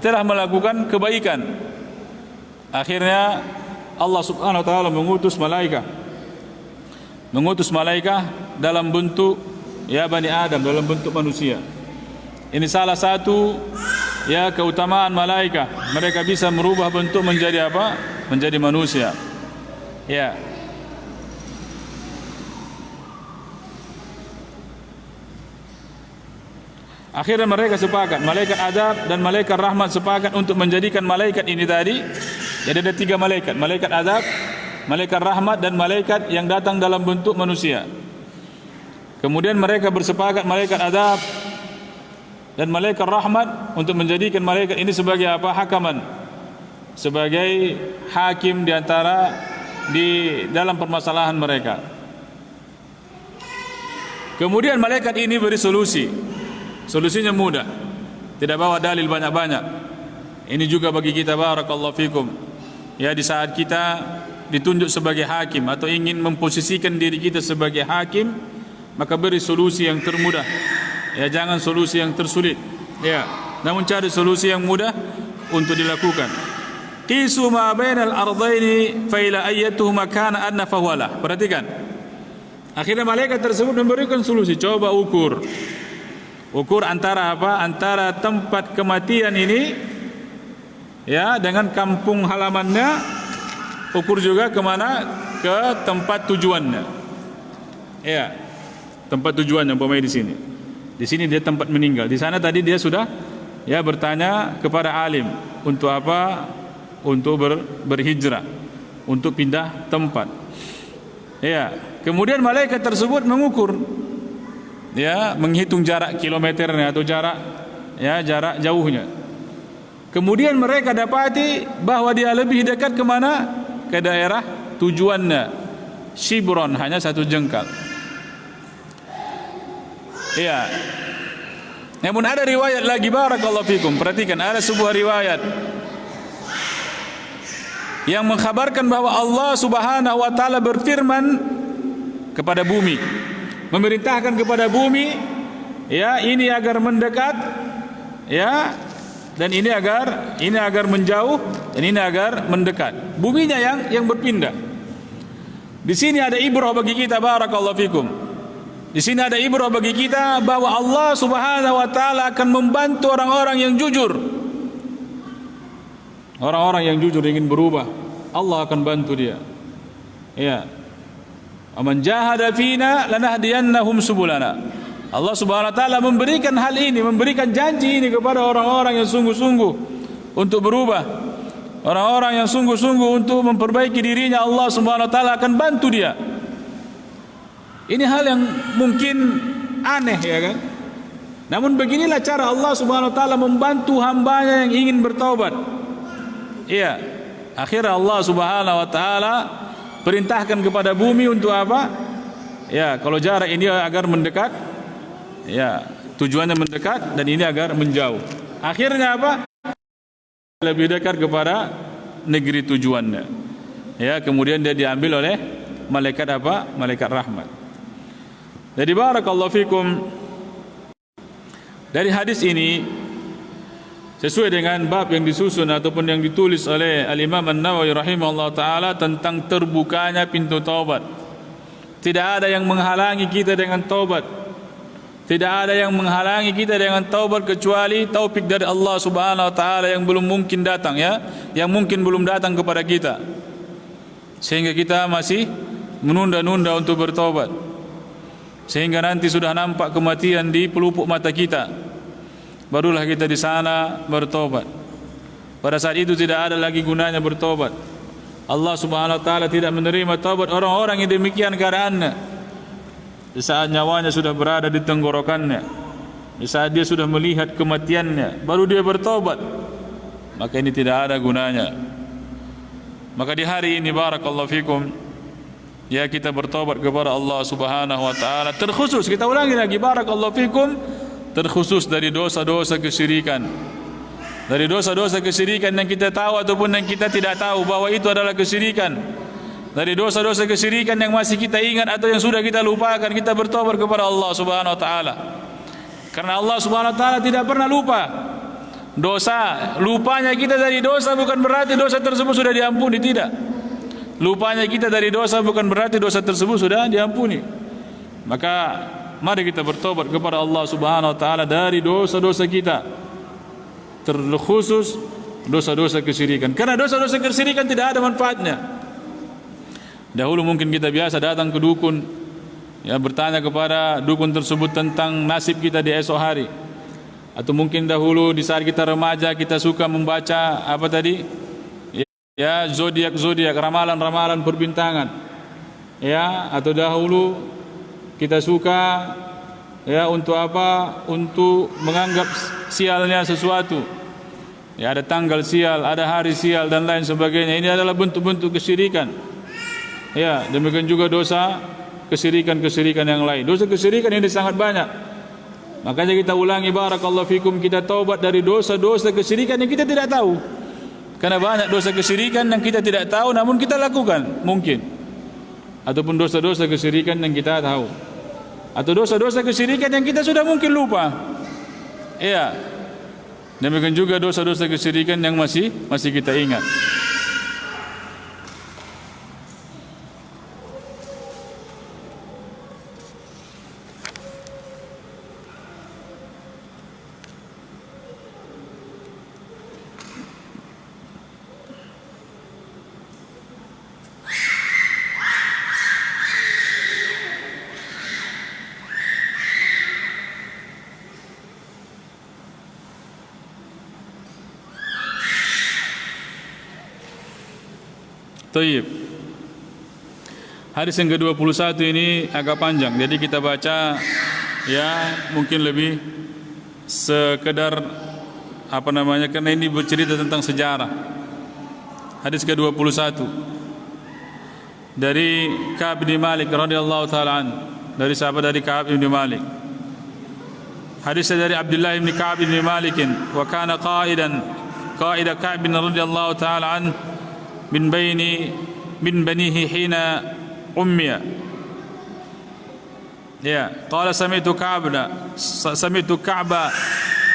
telah melakukan kebaikan. Akhirnya Allah Subhanahu wa taala mengutus malaikat dalam bentuk ya Bani Adam, dalam bentuk manusia. Ini salah satu ya keutamaan malaikat. Mereka bisa merubah bentuk menjadi apa? Menjadi manusia. Ya. Akhirnya mereka sepakat, malaikat azab dan malaikat rahmat sepakat untuk menjadikan malaikat ini tadi. Jadi ada 3 malaikat, malaikat azab, malaikat rahmat, dan malaikat yang datang dalam bentuk manusia. Kemudian mereka bersepakat, malaikat azab dan malaikat rahmat, untuk menjadikan malaikat ini sebagai apa? Hakaman, sebagai hakim di dalam permasalahan mereka. Kemudian malaikat ini beri solusi. Solusinya mudah, tidak bawa dalil banyak-banyak. Ini juga bagi kita barakallahu fikum. Ya, di saat kita ditunjuk sebagai hakim atau ingin memposisikan diri kita sebagai hakim, maka beri solusi yang termudah. Ya, jangan solusi yang tersulit. Ya, namun cari solusi yang mudah untuk dilakukan. Qisu ma bainal ardaini fa ila ayyatuhuma kana adna fawalah. Perhatikan. Akhirnya malaikat tersebut memberikan solusi. Coba ukur antara apa? Antara tempat kematian ini ya dengan kampung halamannya. Ukur juga kemana? Ke tempat tujuannya. Ya, tempat tujuannya umpamanya di sini. Di sini dia tempat meninggal. Di sana tadi dia sudah ya bertanya kepada alim untuk apa? Untuk berhijrah, untuk pindah tempat. Ya, kemudian malaikat tersebut mengukur, ya, menghitung jarak kilometernya atau jarak jauhnya. Kemudian mereka dapati bahwa dia lebih dekat kemana? Ke daerah tujuannya. Shibron, hanya 1 jengkal. Ya. Namun ada riwayat lagi barakallahu fikum. Perhatikan, ada sebuah riwayat yang mengkhabarkan bahwa Allah Subhanahu wa taala berfirman kepada bumi, memerintahkan kepada bumi, ya, ini agar mendekat, ya, dan ini agar menjauh, dan ini agar mendekat. Buminya yang berpindah. Di sini ada ibrah bagi kita barakallahu fikum. Di sini ada ibrah bagi kita bahwa Allah Subhanahu wa taala akan membantu orang-orang yang jujur. Orang-orang yang jujur ingin berubah, Allah akan bantu dia. Ya. Aman jahada fina lanahdiyannahum subulana. Allah Subhanahu wa taala memberikan hal ini, memberikan janji ini kepada orang-orang yang sungguh-sungguh untuk berubah. Orang-orang yang sungguh-sungguh untuk memperbaiki dirinya, Allah Subhanahu wa taala akan bantu dia. Ini hal yang mungkin aneh, ya kan? Namun beginilah cara Allah Subhanahu wa taala membantu hambanya yang ingin bertaubat. Iya. Akhirnya Allah Subhanahu wa taala perintahkan kepada bumi untuk apa? Ya, kalau jarak ini agar mendekat, ya, tujuannya mendekat, dan ini agar menjauh. Akhirnya apa? Lebih dekat kepada negeri tujuannya. Ya, kemudian dia diambil oleh malaikat apa? Malaikat rahmat. Jadi barakallahu fikum, dari hadis ini sesuai dengan bab yang disusun ataupun yang ditulis oleh Al-Imam An-Nawawi rahimahullah ta'ala tentang terbukanya pintu taubat. Tidak ada yang menghalangi kita dengan taubat. Tidak ada yang menghalangi kita dengan taubat kecuali taufik dari Allah Subhanahu wa taala yang belum mungkin datang, ya, yang mungkin belum datang kepada kita. Sehingga kita masih menunda-nunda untuk bertaubat. Sehingga nanti sudah nampak kematian di pelupuk mata kita, barulah kita di sana bertobat. Pada saat itu tidak ada lagi gunanya bertobat. Allah Subhanahu wa taala tidak menerima taubat orang-orang yang demikian keadaannya. Di saat nyawanya sudah berada di tenggorokannya, di saat dia sudah melihat kematiannya, baru dia bertobat. Maka ini tidak ada gunanya. Maka di hari ini barakallahu fikum, ya, kita bertobat kepada Allah Subhanahu wa taala. Terkhusus, kita ulangi lagi, barakallahu fikum, terkhusus dari dosa-dosa kesyirikan. Dari dosa-dosa kesyirikan yang kita tahu ataupun yang kita tidak tahu bahwa itu adalah kesyirikan. Dari dosa-dosa kesyirikan yang masih kita ingat atau yang sudah kita lupakan, kita bertobat kepada Allah Subhanahu wa taala. Karena Allah Subhanahu wa taala tidak pernah lupa. Dosa, lupanya kita dari dosa bukan berarti dosa tersebut sudah diampuni, tidak. Lupanya kita dari dosa bukan berarti dosa tersebut sudah diampuni. Maka mari kita bertobat kepada Allah Subhanahu wa taala dari dosa-dosa kita, terkhusus dosa-dosa kesyirikan. Karena dosa-dosa kesyirikan tidak ada manfaatnya. Dahulu mungkin kita biasa datang ke dukun, ya, bertanya kepada dukun tersebut tentang nasib kita di esok hari. Atau mungkin dahulu di saat kita remaja kita suka membaca apa tadi? Ya, zodiak, ramalan-ramalan perbintangan. Ya, atau dahulu kita suka, ya, untuk apa? Untuk menganggap sialnya sesuatu. Ya, ada tanggal sial, ada hari sial dan lain sebagainya. Ini adalah bentuk-bentuk kesyirikan. Ya, demikian juga dosa kesyirikan-kesyirikan yang lain. Dosa kesyirikan ini sangat banyak. Makanya kita ulangi barakallahu fikum, kita taubat dari dosa-dosa kesyirikan yang kita tidak tahu. Karena banyak dosa kesyirikan yang kita tidak tahu namun kita lakukan mungkin. Ataupun dosa-dosa kesyirikan yang kita tahu. Atau dosa-dosa kesyirikan yang kita sudah mungkin lupa. Iya. Demikian juga dosa-dosa kesyirikan yang masih kita ingat. Tayyib. Hadis yang ke-21 ini agak panjang, jadi kita baca, ya, mungkin lebih sekedar apa namanya, karena ini bercerita tentang sejarah. Hadis ke-21 dari Ka'ab bin Malik radhiyallahu taala an, dari sahabat dari Ka'ab bin Malik. Hadisnya dari Abdullah bin Ka'ab bin Malik, wa kana qaida Ka'ab bin radhiyallahu taala an min banihi hina ummiya. Ya, qala sami'tu Ka'ba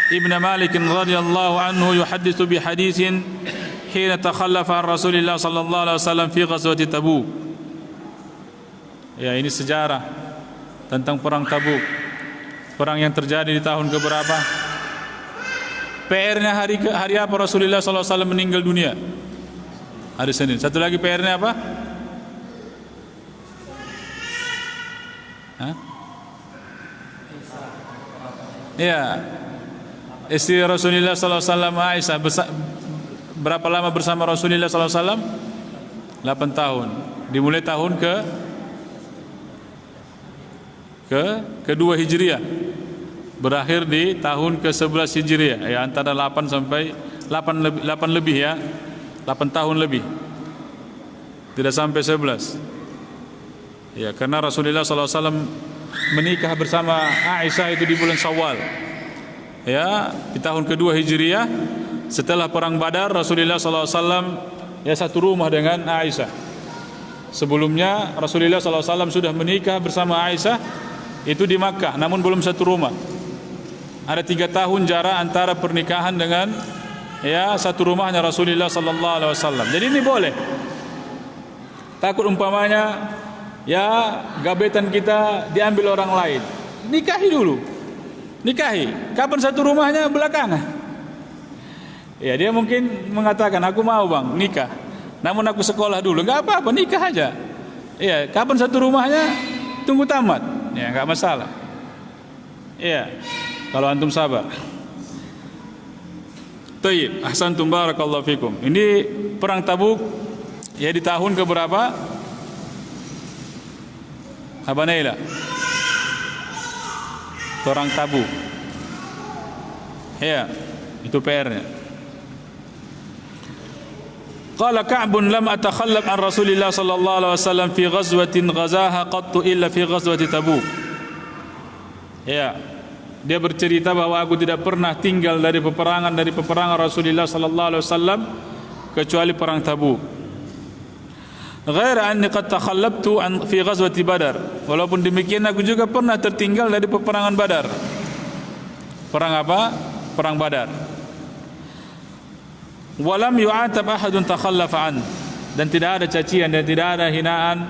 ibn Malik radhiyallahu anhu yuhaddithu bi hadithin hina takhallafa an Rasulillah sallallahu alaihi wasallam fi ghazwati Tabuk. Ya, ini sejarah tentang perang Tabuk. Perang yang terjadi di tahun keberapa? PR-nya hari apa Rasulullah sallallahu alaihi wasallam meninggal dunia? Hari Senin. Satu lagi PR-nya apa? Hah? Ya, istri Rasulullah sallallahu alaihi wasallam Aisyah berapa lama bersama Rasulullah sallallahu alaihi wasallam? 8 tahun. Dimulai tahun kedua Hijriah. Berakhir di tahun ke-11 Hijriah. Ya, antara 8 sampai 8 lebih ya. 8 tahun lebih. Tidak sampai 11. Ya, karena Rasulullah SAW menikah bersama Aisyah itu di bulan Syawal. Ya, di tahun kedua Hijriah setelah perang Badar, Rasulullah SAW ya satu rumah dengan Aisyah. Sebelumnya Rasulullah SAW sudah menikah bersama Aisyah itu di Makkah, namun belum satu rumah. Ada 3 tahun jarak antara pernikahan dengan ya satu rumahnya Rasulullah SAW. Jadi ini boleh. Takut umpamanya ya gabetan kita diambil orang lain, nikahi dulu. Nikahi. Kapan satu rumahnya? Belakangan. Ya, dia mungkin mengatakan aku mau bang nikah, namun aku sekolah dulu. Enggak apa-apa, nikah aja. Ya, kapan satu rumahnya? Tunggu tamat. Ya, enggak masalah. Ya, kalau antum sabar. Tayyib, ahsantum barakallahu fikum. Ini perang Tabuk ya di tahun keberapa? Apa Naila? Perang Tabuk. Ya, itu PR-nya. Qala Ka'bun lam atakhallaf an Rasulillah sallallahu alaihi wasallam fi ghazwatin ghazaha qattu illa fi ghazwati Tabuk. Ya. Dia bercerita bahwa aku tidak pernah tinggal dari peperangan Rasulullah sallallahu alaihi wasallam kecuali perang Tabuk. Ghaira anni qad takhallabtu an fi ghazwati Badar. Walaupun demikian aku juga pernah tertinggal dari peperangan Badar. Perang apa? Perang Badar. Walam yu'atab ahadun takhallafa an. Dan tidak ada cacian dan tidak ada hinaan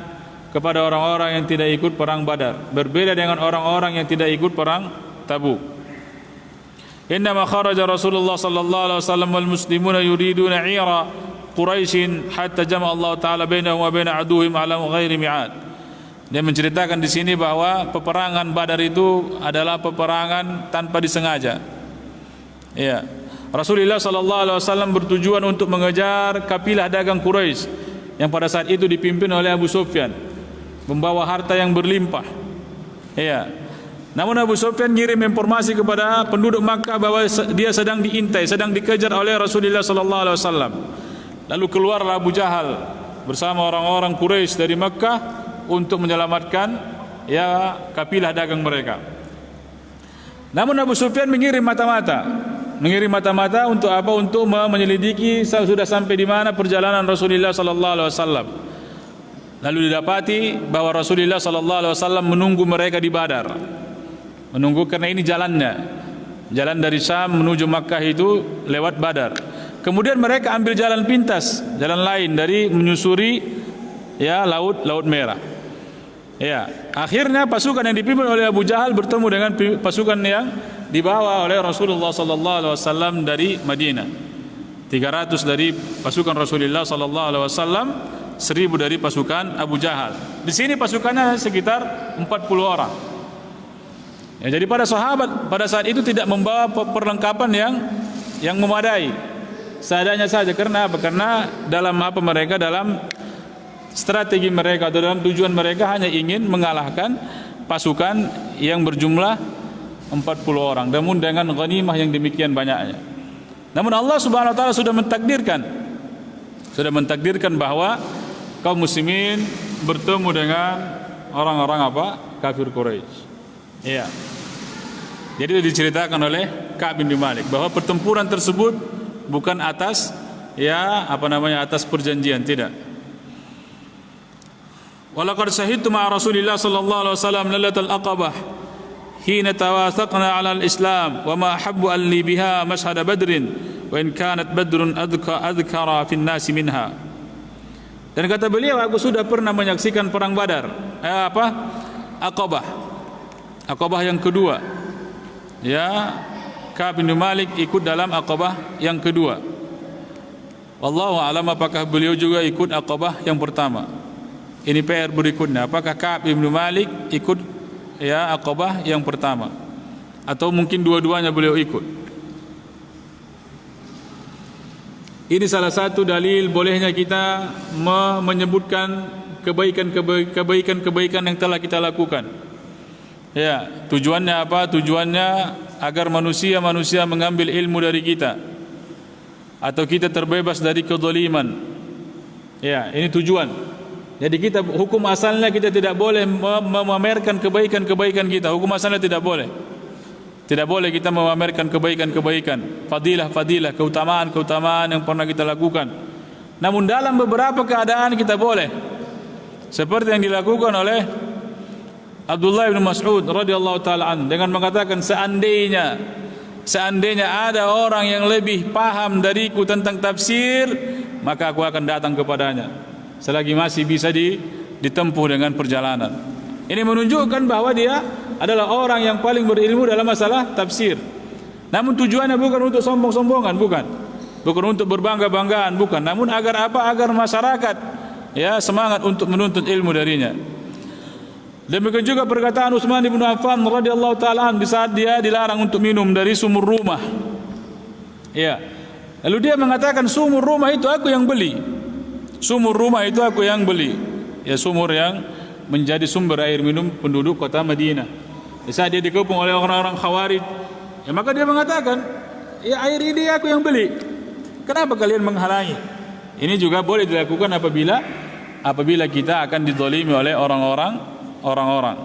kepada orang-orang yang tidak ikut perang Badar. Berbeda dengan orang-orang yang tidak ikut perang Tabuk. Innama kharaja Rasulullah sallallahu alaihi wasallam wal muslimuna yuriduna 'ira Quraisy hatta jama'a Allah taala bainahum wa bain aduwwihim ala ghairi mi'ad. Dia menceritakan di sini bahwa peperangan Badar itu adalah peperangan tanpa disengaja. Ya. Rasulullah sallallahu alaihi wasallam bertujuan untuk mengejar kafilah dagang Quraisy yang pada saat itu dipimpin oleh Abu Sufyan, membawa harta yang berlimpah. Ya. Namun Abu Sufyan ngirim informasi kepada penduduk Makkah bahwa dia sedang diintai, sedang dikejar oleh Rasulullah sallallahu alaihi wasallam. Lalu keluarlah Abu Jahal bersama orang-orang Quraisy dari Makkah untuk menyelamatkan ya kafilah dagang mereka. Namun Abu Sufyan mengirim mata-mata untuk apa? Untuk menyelidiki sudah sampai di mana perjalanan Rasulullah sallallahu alaihi wasallam. Lalu didapati bahwa Rasulullah sallallahu alaihi wasallam menunggu mereka di Badar. Menunggu karena ini jalannya. Jalan dari Syam menuju Makkah itu lewat Badar. Kemudian mereka ambil jalan pintas, jalan lain dari menyusuri ya Laut Merah. Ya, akhirnya pasukan yang dipimpin oleh Abu Jahal bertemu dengan pasukan yang dibawa oleh Rasulullah sallallahu alaihi wasallam dari Madinah. 300 dari pasukan Rasulullah sallallahu alaihi wasallam, 1000 dari pasukan Abu Jahal. Di sini pasukannya sekitar 40 orang. Ya, jadi para sahabat pada saat itu tidak membawa perlengkapan yang memadai. Seadanya saja. Karena apa? Karena dalam strategi mereka atau dalam tujuan mereka hanya ingin mengalahkan pasukan yang berjumlah 40 orang, namun dengan ghanimah yang demikian banyaknya. Namun Allah Subhanahu wa taala sudah mentakdirkan bahwa kaum muslimin bertemu dengan orang-orang apa? Kafir Quraisy. Iya. Jadi diceritakan oleh Ka'b bin Malik bahwa pertempuran tersebut bukan atas atas perjanjian, tidak. Walaqad shahidtu ma'a Rasulillah sallallahu alaihi wasallam lailatul aqabah hina tawathaqna 'ala al-islam wa ma ahabbu an li biha mashhad badrin wa in kanat badrun adhkara fi an-nas minha. Dan kata beliau, aku sudah pernah menyaksikan perang Badar. Aqabah yang kedua. Ya, Ka'b bin Malik ikut dalam Aqabah yang kedua. Wallahu a'lam apakah beliau juga ikut Aqabah yang pertama. Ini PR berikutnya, apakah Ka'b bin Malik ikut Aqabah yang pertama atau mungkin dua-duanya beliau ikut. Ini salah satu dalil bolehnya kita menyebutkan kebaikan yang telah kita lakukan. Ya, tujuannya apa? Tujuannya agar manusia mengambil ilmu dari kita. atau kita terbebas dari kezaliman. Ya, ini tujuan. Jadi kita hukum asalnya kita tidak boleh memamerkan kebaikan-kebaikan kita. Hukum asalnya tidak boleh. Tidak boleh kita memamerkan kebaikan-kebaikan, fadilah-fadilah, keutamaan-keutamaan yang pernah kita lakukan. Namun dalam beberapa keadaan kita boleh. Seperti yang dilakukan oleh Abdullah bin Mas'ud radhiyallahu taala an dengan mengatakan seandainya ada orang yang lebih paham dariku tentang tafsir, maka aku akan datang kepadanya selagi masih bisa ditempuh dengan perjalanan. Ini menunjukkan bahwa dia adalah orang yang paling berilmu dalam masalah tafsir. Namun tujuannya bukan untuk sombong-sombongan, bukan untuk berbangga-banggaan, bukan. Namun agar apa? Agar masyarakat ya semangat untuk menuntut ilmu darinya. Demikian juga perkataan Utsman bin Affan radhiyallahu taala di saat dia dilarang untuk minum dari sumur rumah. Ya. Lalu dia mengatakan sumur rumah itu aku yang beli. Sumur rumah itu aku yang beli. Ya, sumur yang menjadi sumber air minum penduduk kota Madinah. Di saat dia dikepung oleh orang-orang Khawarij, ya maka dia mengatakan, ya air ini aku yang beli. Kenapa kalian menghalangi? Ini juga boleh dilakukan apabila kita akan dizalimi oleh orang-orang.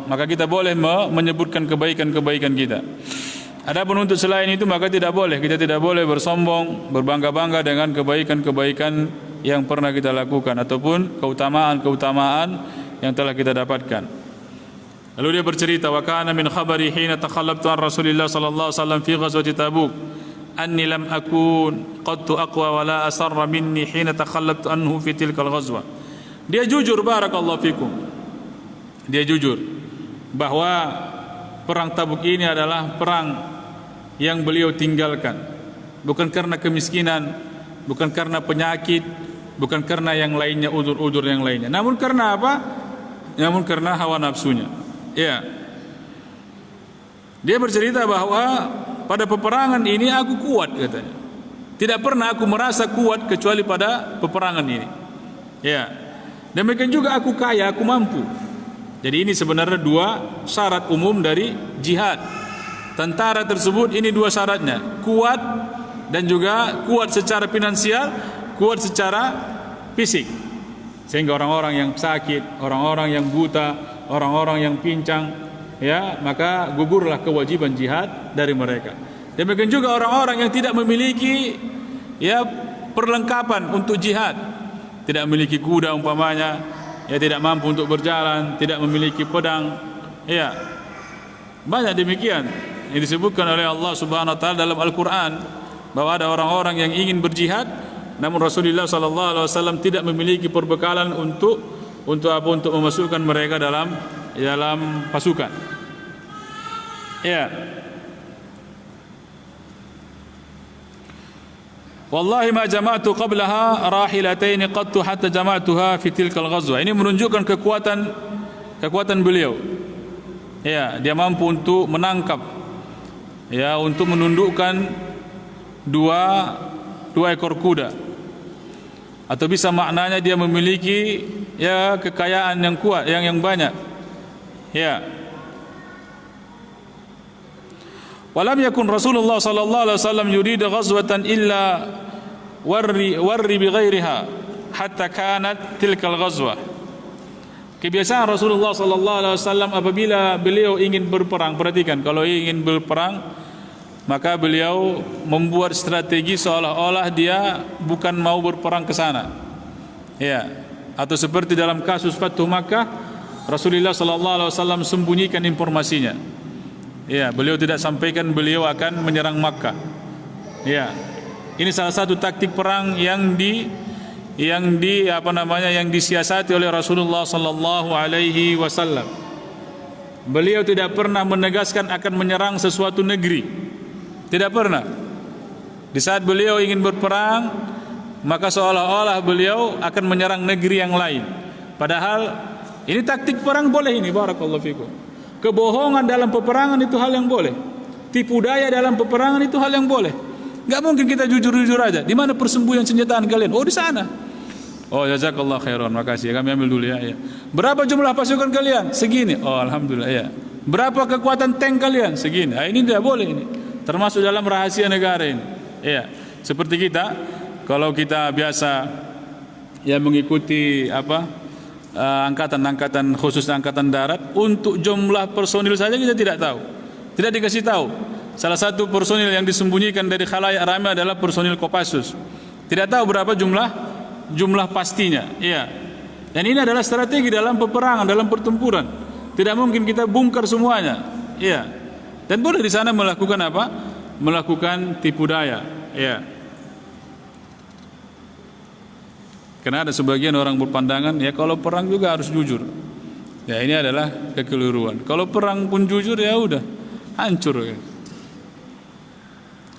Maka kita boleh menyebutkan kebaikan-kebaikan kita. Adapun untuk selain itu maka tidak boleh. Kita tidak boleh bersombong, berbangga-bangga dengan kebaikan-kebaikan yang pernah kita lakukan ataupun keutamaan-keutamaan yang telah kita dapatkan. Lalu dia bercerita, wa kana min khabari hina takhallabtu an Rasulillah sallallahu alaihi wasallam fi ghazwati Tabuk anni lam akun qattu aqwa wa la asarra minni hina takhallabtu anhu fi tilka al-ghazwa. Dia jujur, barakallahu fikum. Dia jujur bahwa perang Tabuk ini adalah perang yang beliau tinggalkan, bukan karena kemiskinan, bukan karena penyakit, bukan karena yang lainnya, udzur-udzur yang lainnya. Namun karena apa? Namun karena hawa nafsunya. Ya. Dia bercerita bahwa pada peperangan ini aku kuat, katanya. Tidak pernah aku merasa kuat kecuali pada peperangan ini. Ya. Demikian juga aku kaya, aku mampu. Jadi ini sebenarnya dua syarat umum dari jihad. Tentara tersebut ini dua syaratnya, kuat dan juga kuat secara finansial, kuat secara fisik. Sehingga orang-orang yang sakit, orang-orang yang buta, orang-orang yang pincang, ya, maka gugurlah kewajiban jihad dari mereka. Demikian juga orang-orang yang tidak memiliki ya perlengkapan untuk jihad, tidak memiliki kuda umpamanya, ya tidak mampu untuk berjalan, tidak memiliki pedang, ya. Banyak demikian yang disebutkan oleh Allah Subhanahu wa taala dalam Al-Qur'an bahwa ada orang-orang yang ingin berjihad namun Rasulullah sallallahu alaihi wasallam tidak memiliki perbekalan untuk memasukkan mereka dalam pasukan. Ya. Wallahi ma jama'tu qablaha rahilatain qattu hatta jama'tuha fi tilkal ghazwa. Ini menunjukkan kekuatan beliau. Ya, dia mampu untuk menangkap, ya, untuk menundukkan dua ekor kuda. Atau bisa maknanya dia memiliki ya kekayaan yang kuat, yang banyak. Ya. Walam yakun Rasulullah sallallahu alaihi wasallam yurid ghazwatan illa warri bi ghairiha hatta kanat tilkal ghazwah. Kebiasaan Rasulullah sallallahu alaihi wasallam apabila beliau ingin berperang, perhatikan, kalau ingin berperang maka beliau membuat strategi seolah-olah dia bukan mau berperang ke sana. Ya, atau seperti dalam kasus Fathu Makkah, Rasulullah sallallahu alaihi wasallam sembunyikan informasinya. Ya, beliau tidak sampaikan beliau akan menyerang Makkah. Ya. Ini salah satu taktik perang yang disiasati oleh Rasulullah sallallahu alaihi wasallam. Beliau tidak pernah menegaskan akan menyerang sesuatu negeri. Tidak pernah. Di saat beliau ingin berperang, maka seolah-olah beliau akan menyerang negeri yang lain. Padahal ini taktik perang boleh ini, barakallahu fikum. Kebohongan dalam peperangan itu hal yang boleh. Tipu daya dalam peperangan itu hal yang boleh. Enggak mungkin kita jujur-jujur aja. Di mana persembunyian senjataan kalian? Oh, di sana. Oh, jazakallah khairan. Makasih. Kami ambil dulu ya. Berapa jumlah pasukan kalian? Segini. Oh, alhamdulillah ya. Berapa kekuatan tank kalian? Segini. Ini tidak boleh ini. Termasuk dalam rahasia negara ini. Ya. Seperti kita Kalau kita biasa ya mengikuti angkatan-angkatan khusus angkatan darat, untuk jumlah personil saja kita tidak tahu. Tidak dikasih tahu. Salah satu personil yang disembunyikan dari khalayak ramai adalah personil Kopassus. Tidak tahu berapa jumlah pastinya. Iya. Dan ini adalah strategi dalam peperangan, dalam pertempuran. Tidak mungkin kita bongkar semuanya. Iya. Dan boleh di sana melakukan apa? Melakukan tipu daya. Iya. Karena ada sebagian orang berpandangan, ya kalau perang juga harus jujur. Ya ini adalah kekeliruan. Kalau perang pun jujur, ya udah hancur. Ya.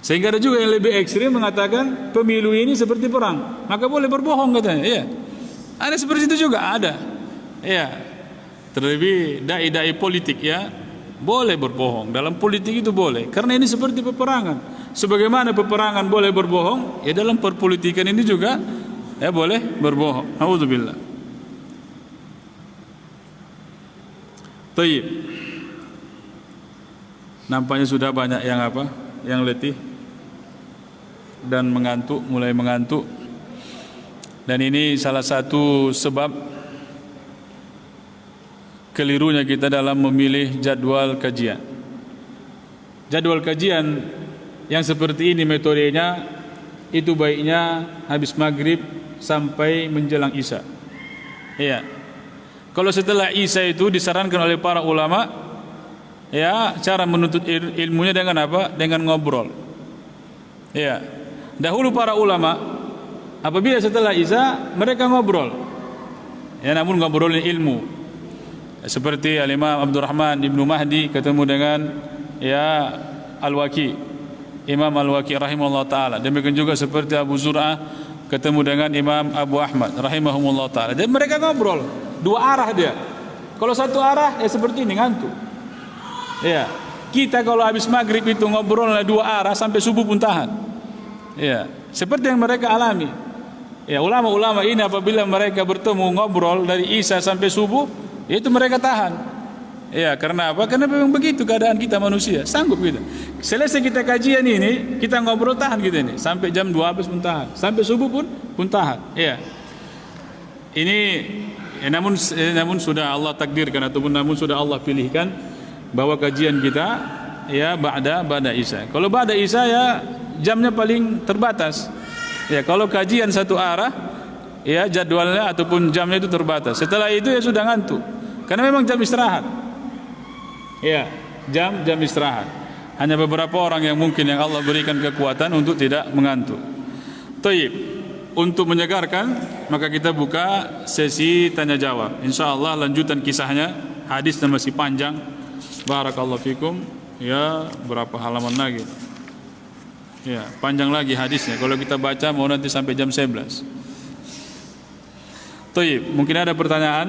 Sehingga ada juga yang lebih ekstrim mengatakan pemilu ini seperti perang, maka boleh berbohong katanya. Iya. Ada seperti itu juga ada. Iya. Terlebih dai-dai politik ya boleh berbohong. Dalam politik itu boleh. Karena ini seperti peperangan. Sebagaimana peperangan boleh berbohong, ya dalam perpolitikan ini juga ya boleh berbohong. Auzubillah. Tayyib. Nampaknya sudah banyak yang yang letih dan mengantuk, mulai mengantuk. Dan ini salah satu sebab kelirunya kita dalam memilih jadwal kajian. Jadwal kajian yang seperti ini metodenya, itu baiknya habis maghrib sampai menjelang Isya. Iya. Kalau setelah Isya itu disarankan oleh para ulama, ya cara menuntut ilmunya dengan apa? Dengan ngobrol. Iya. Dahulu para ulama apabila setelah Isya mereka ngobrol. Ya namun ngobrolin ilmu. Seperti Al-Imam Abdurrahman Ibnu Mahdi ketemu dengan ya Al-Waqi, Imam Al-Waqi rahimahullah taala. Demikian juga seperti Abu Zur'ah ketemu dengan Imam Abu Ahmad rahimahumullah taala. Dan mereka ngobrol dua arah dia. Kalau satu arah ya seperti ini ngantuk. Ya, kita kalau habis maghrib itu ngobrol dua arah sampai subuh pun tahan. Ya, seperti yang mereka alami. Ya, ulama-ulama ini apabila mereka bertemu ngobrol dari Isya sampai subuh, itu mereka tahan. Ya, karena apa? Karena memang begitu keadaan kita manusia, sanggup kita. Selesai kita kajian ini, kita ngobrol tahan kita ini, sampai jam 12 pun tahan, sampai subuh pun tahan. Ya. Ini namun sudah Allah takdirkan ataupun namun sudah Allah pilihkan bahwa kajian kita ya ba'da Isya. Kalau ba'da Isya ya jamnya paling terbatas. Ya, kalau kajian satu arah ya jadwalnya ataupun jamnya itu terbatas. Setelah itu ya sudah ngantuk. Karena memang jam istirahat. Ya, jam istirahat. Hanya beberapa orang yang mungkin yang Allah berikan kekuatan untuk tidak mengantuk. Tayyib. Untuk menyegarkan, maka kita buka sesi tanya jawab. Insyaallah lanjutan kisahnya, hadisnya masih panjang. Barakallahu fikum. Ya, berapa halaman lagi? Ya, panjang lagi hadisnya. Kalau kita baca mau nanti sampai jam 11. Tayyib, mungkin ada pertanyaan,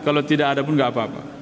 kalau tidak ada pun enggak apa-apa.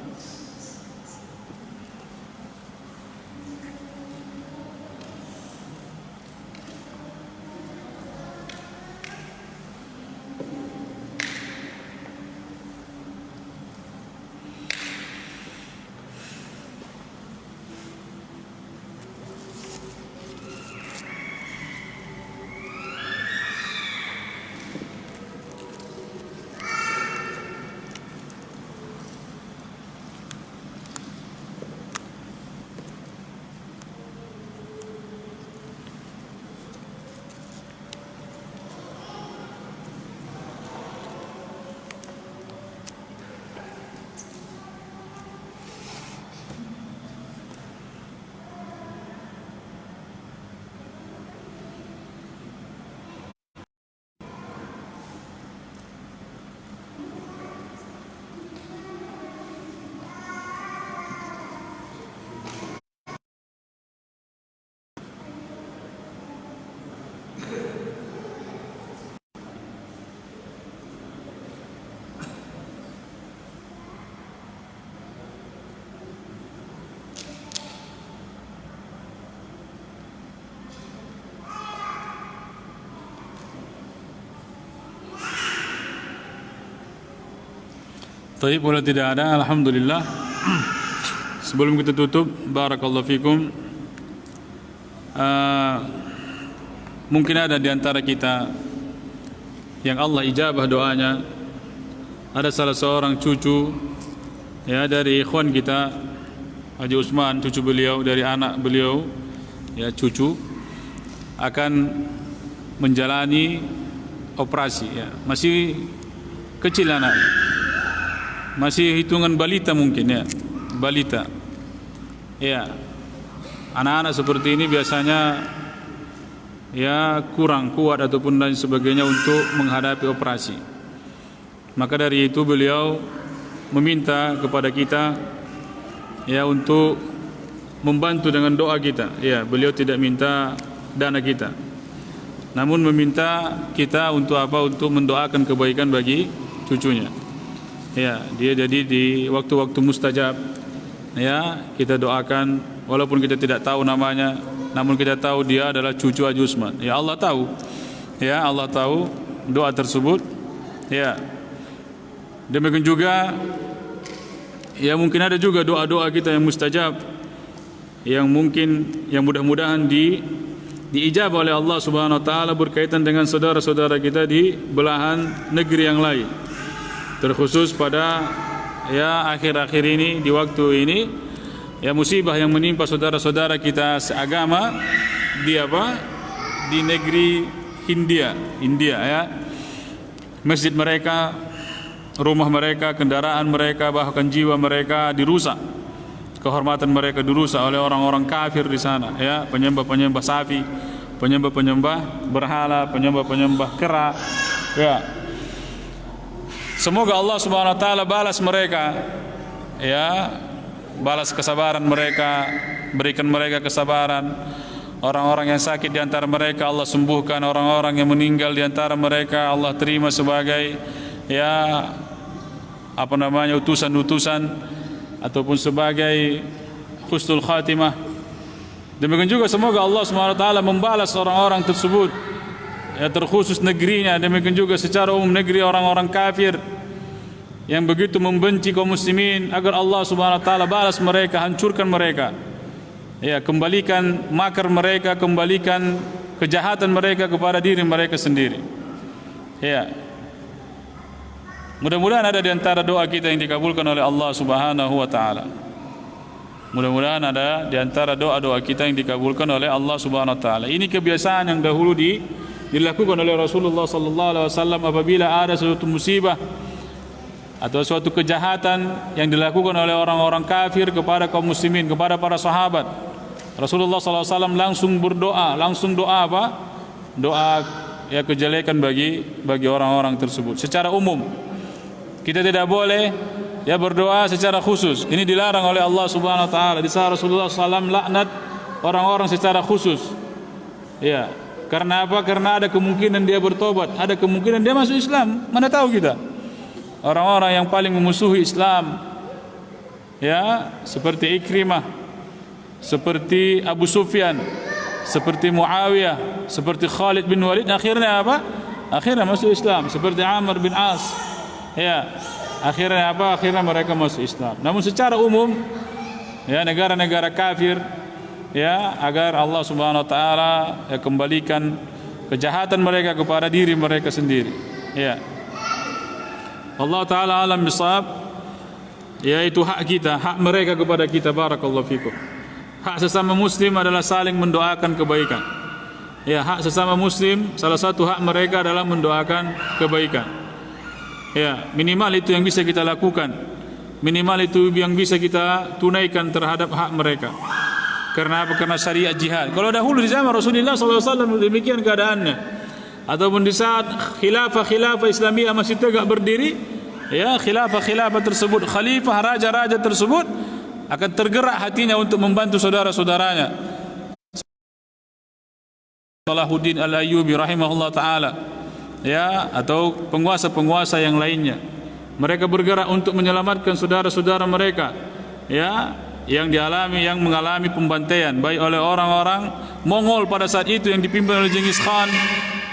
Tapi kalau tidak ada, alhamdulillah. Sebelum kita tutup, barakallahu fikum. Mungkin ada di antara kita yang Allah ijabah doanya. Ada salah seorang cucu ya dari ikhwan kita Haji Usman, cucu beliau dari anak beliau ya, cucu akan menjalani operasi ya. Masih kecil anak, masih hitungan balita mungkin ya, balita ya. Anak-anak seperti ini biasanya ya kurang kuat ataupun dan sebagainya untuk menghadapi operasi. Maka dari itu beliau meminta kepada kita ya untuk membantu dengan doa kita. Ya, beliau tidak minta dana kita, namun meminta kita untuk apa? Untuk mendoakan kebaikan bagi cucunya. Ya, dia jadi di waktu-waktu mustajab ya, kita doakan walaupun kita tidak tahu namanya, namun kita tahu dia adalah cucu Haji Usman. Ya, Allah tahu. Ya, Allah tahu doa tersebut. Ya. Demikian juga ya, mungkin ada juga doa-doa kita yang mustajab, yang mungkin yang mudah-mudahan diijabah oleh Allah Subhanahu wa taala berkaitan dengan saudara-saudara kita di belahan negeri yang lain. Terkhusus pada ya akhir-akhir ini, di waktu ini ya, musibah yang menimpa saudara-saudara kita seagama di apa? Di negeri India ya. Masjid mereka, rumah mereka, kendaraan mereka, bahkan jiwa mereka dirusak. Kehormatan mereka dirusak oleh orang-orang kafir di sana ya, penyembah-penyembah sapi, penyembah-penyembah berhala, penyembah-penyembah kera ya. Semoga Allah Subhanahu wa taala balas mereka ya, balas kesabaran mereka, berikan mereka kesabaran. Orang-orang yang sakit di antara mereka Allah sembuhkan, orang-orang yang meninggal di antara mereka Allah terima sebagai ya apa namanya, utusan-utusan ataupun sebagai husnul khatimah. Demikian juga semoga Allah Subhanahu wa taala membalas orang-orang tersebut ya, terkhusus negerinya. Demikian juga secara umum negeri orang-orang kafir yang begitu membenci kaum muslimin, agar Allah Subhanahu wa taala balas mereka, hancurkan mereka. Ya, kembalikan makar mereka, kembalikan kejahatan mereka kepada diri mereka sendiri. Ya. Mudah-mudahan ada di antara doa kita yang dikabulkan oleh Allah Subhanahu wa taala. Mudah-mudahan ada di antara doa-doa kita yang dikabulkan oleh Allah Subhanahu wa taala. Ini kebiasaan yang dahulu dilakukan oleh Rasulullah sallallahu alaihi wasallam apabila ada suatu musibah atau suatu kejahatan yang dilakukan oleh orang-orang kafir kepada kaum muslimin, kepada para sahabat. Rasulullah sallallahu alaihi wasallam langsung berdoa, langsung doa apa? Doa ya kejelekan bagi orang-orang tersebut secara umum. Kita tidak boleh ya berdoa secara khusus. Ini dilarang oleh Allah Subhanahu wa taala. Di saat Rasulullah SAW laknat orang-orang secara khusus. Ya, karena apa? Karena ada kemungkinan dia bertobat, ada kemungkinan dia masuk Islam. Mana tahu kita? Orang-orang yang paling memusuhi Islam ya, seperti Ikrimah, seperti Abu Sufyan, seperti Muawiyah, seperti Khalid bin Walid, akhirnya apa? Akhirnya masuk Islam. Seperti Amr bin As. Ya, akhirnya apa? Akhirnya mereka masuk Islam. Namun secara umum ya, negara-negara kafir ya, agar Allah Subhanahu wa taala ya, kembalikan kejahatan mereka kepada diri mereka sendiri. Ya. Allah taala alam bisawab. Yaitu hak kita, hak mereka kepada kita. Barakallahu fikum. Hak sesama muslim adalah saling mendoakan kebaikan. Ya, hak sesama muslim, salah satu hak mereka adalah mendoakan kebaikan. Ya, minimal itu yang bisa kita lakukan. Minimal itu yang bisa kita tunaikan terhadap hak mereka. Karena apa? Karena syariat jihad. Kalau dahulu di zaman Rasulullah SAW demikian keadaannya, ataupun di saat khilafah Islamiyah masih tegak berdiri, ya, khilafah tersebut, khalifah raja-raja tersebut akan tergerak hatinya untuk membantu saudara-saudaranya. Salahuddin Al-Ayyubi rahimahullah taala ya, atau penguasa-penguasa yang lainnya, mereka bergerak untuk menyelamatkan saudara-saudara mereka ya, yang mengalami pembantaian baik oleh orang-orang Mongol pada saat itu yang dipimpin oleh Genghis Khan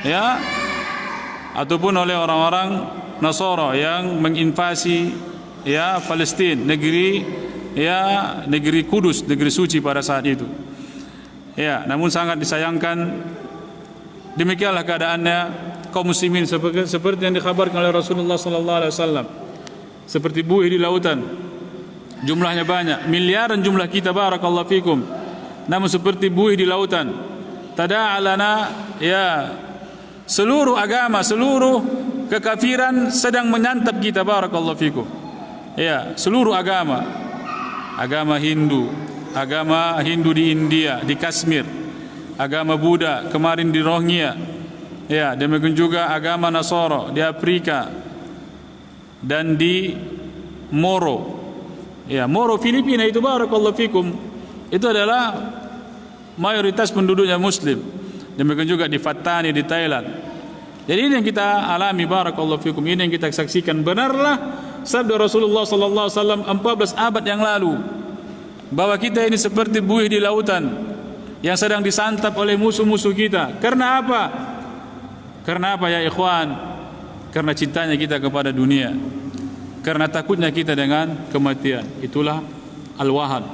ya, ataupun oleh orang-orang Nasara yang menginvasi ya Palestina, negeri Kudus, negeri suci pada saat itu. Ya, namun sangat disayangkan demikianlah keadaannya kaum muslimin seperti yang dikhabarkan oleh Rasulullah sallallahu alaihi wasallam. Seperti buih di lautan. Jumlahnya banyak, miliaran jumlah kita barakallahu fikum. Namun seperti buih di lautan. Tada'alana ya seluruh agama, seluruh kekafiran sedang menyantap kita barakallahu fikum. Ya, seluruh agama. Agama Hindu di India, di Kashmir, agama Buddha kemarin di Rohingya, ya, demikian juga agama Nasara di Afrika dan di Moro, ya, Moro Filipina itu barakallahu fikum, itu adalah mayoritas penduduknya Muslim. Demikian juga di Fatani di Thailand. Jadi ini yang kita alami barakallahu fikum, ini yang kita saksikan. Benarlah sabda Rasulullah sallallahu alaihi wasallam 14 abad yang lalu, bahwa kita ini seperti buih di lautan yang sedang disantap oleh musuh-musuh kita. Karena apa? Karena apa ya ikhwan? Karena cintanya kita kepada dunia, karena takutnya kita dengan kematian. Itulah al-wahad.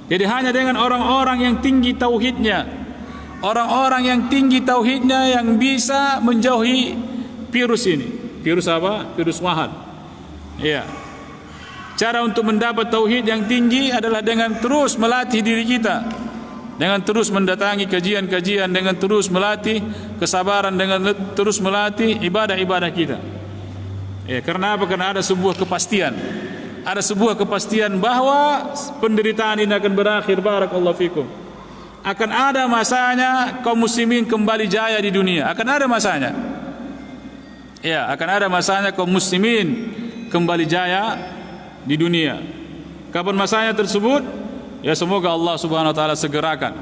Jadi hanya dengan orang-orang yang tinggi tauhidnya, orang-orang yang tinggi tauhidnya yang bisa menjauhi virus ini. Virus apa? Virus wahad. Ya. Cara untuk mendapat tauhid yang tinggi adalah dengan terus melatih diri kita, dengan terus mendatangi kajian-kajian, dengan terus melatih kesabaran, dengan terus melatih ibadah-ibadah kita. Ya, karena apa? Karena ada sebuah kepastian. Ada sebuah kepastian bahwa penderitaan ini akan berakhir barakallahu fikum. Akan ada masanya kaum muslimin kembali jaya di dunia. Akan ada masanya. Ya, akan ada masanya kaum muslimin kembali jaya di dunia. Kapan masanya tersebut? Ya, semoga Allah Subhanahu wa taala segerakan.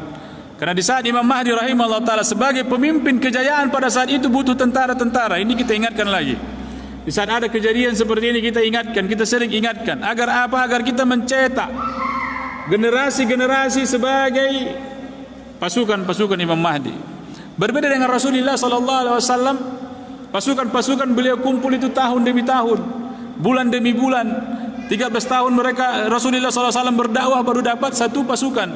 Karena di saat Imam Mahdi rahimahullah taala sebagai pemimpin kejayaan pada saat itu butuh tentara-tentara. Ini kita ingatkan lagi. Di saat ada kejadian seperti ini kita ingatkan, kita sering ingatkan. Agar apa? Agar kita mencetak generasi-generasi sebagai pasukan-pasukan Imam Mahdi. Berbeda dengan Rasulullah sallallahu alaihi wasallam, pasukan-pasukan beliau kumpul itu tahun demi tahun, bulan demi bulan. 13 tahun mereka Rasulullah SAW berdakwah baru dapat satu pasukan.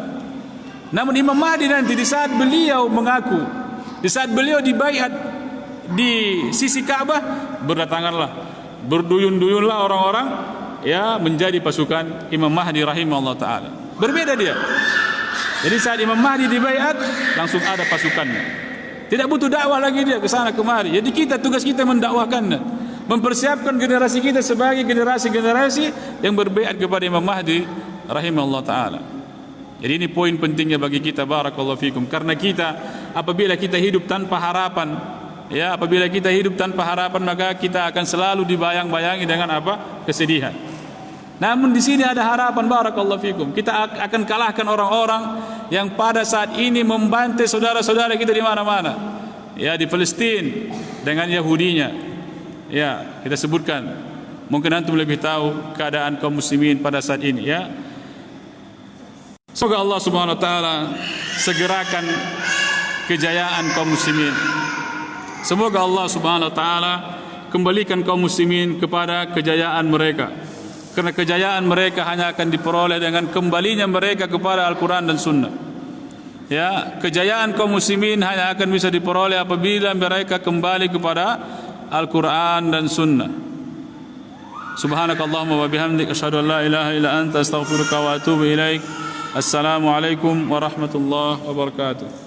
Namun Imam Mahdi nanti di saat beliau mengaku, di saat beliau dibaiat di sisi Ka'bah, berdatanganlah, berduyun-duyunlah orang-orang ya menjadi pasukan Imam Mahdi rahimahullah taala. Berbeda dia. Jadi saat Imam Mahdi dibaiat langsung ada pasukannya. Tidak butuh dakwah lagi dia ke sana kemari. Jadi kita tugas kita mendakwahkannya, mempersiapkan generasi kita sebagai generasi-generasi yang berbaiat kepada Imam Mahdi rahimahullah taala. Jadi ini poin pentingnya bagi kita barakallahu fikum, karena kita apabila kita hidup tanpa harapan, ya, apabila kita hidup tanpa harapan maka kita akan selalu dibayang-bayangi dengan apa? Kesedihan. Namun di sini ada harapan barakallahu fikum. Kita akan kalahkan orang-orang yang pada saat ini membantai saudara-saudara kita di mana-mana. Ya, di Palestina dengan Yahudinya. Ya, kita sebutkan. Mungkin antum lebih tahu keadaan kaum muslimin pada saat ini, ya. Semoga Allah Subhanahu wa taala segerakan kejayaan kaum muslimin. Semoga Allah Subhanahu wa taala kembalikan kaum muslimin kepada kejayaan mereka. Karena kejayaan mereka hanya akan diperoleh dengan kembalinya mereka kepada Al-Quran dan Sunnah. Ya, kejayaan kaum muslimin hanya akan bisa diperoleh apabila mereka kembali kepada Al-Quran dan Sunnah. Subhanakallahumma wa bihamdik asyhadu an la ilaha illa anta astaghfiruka wa atubu ilaik. Assalamualaikum warahmatullahi wabarakatuh.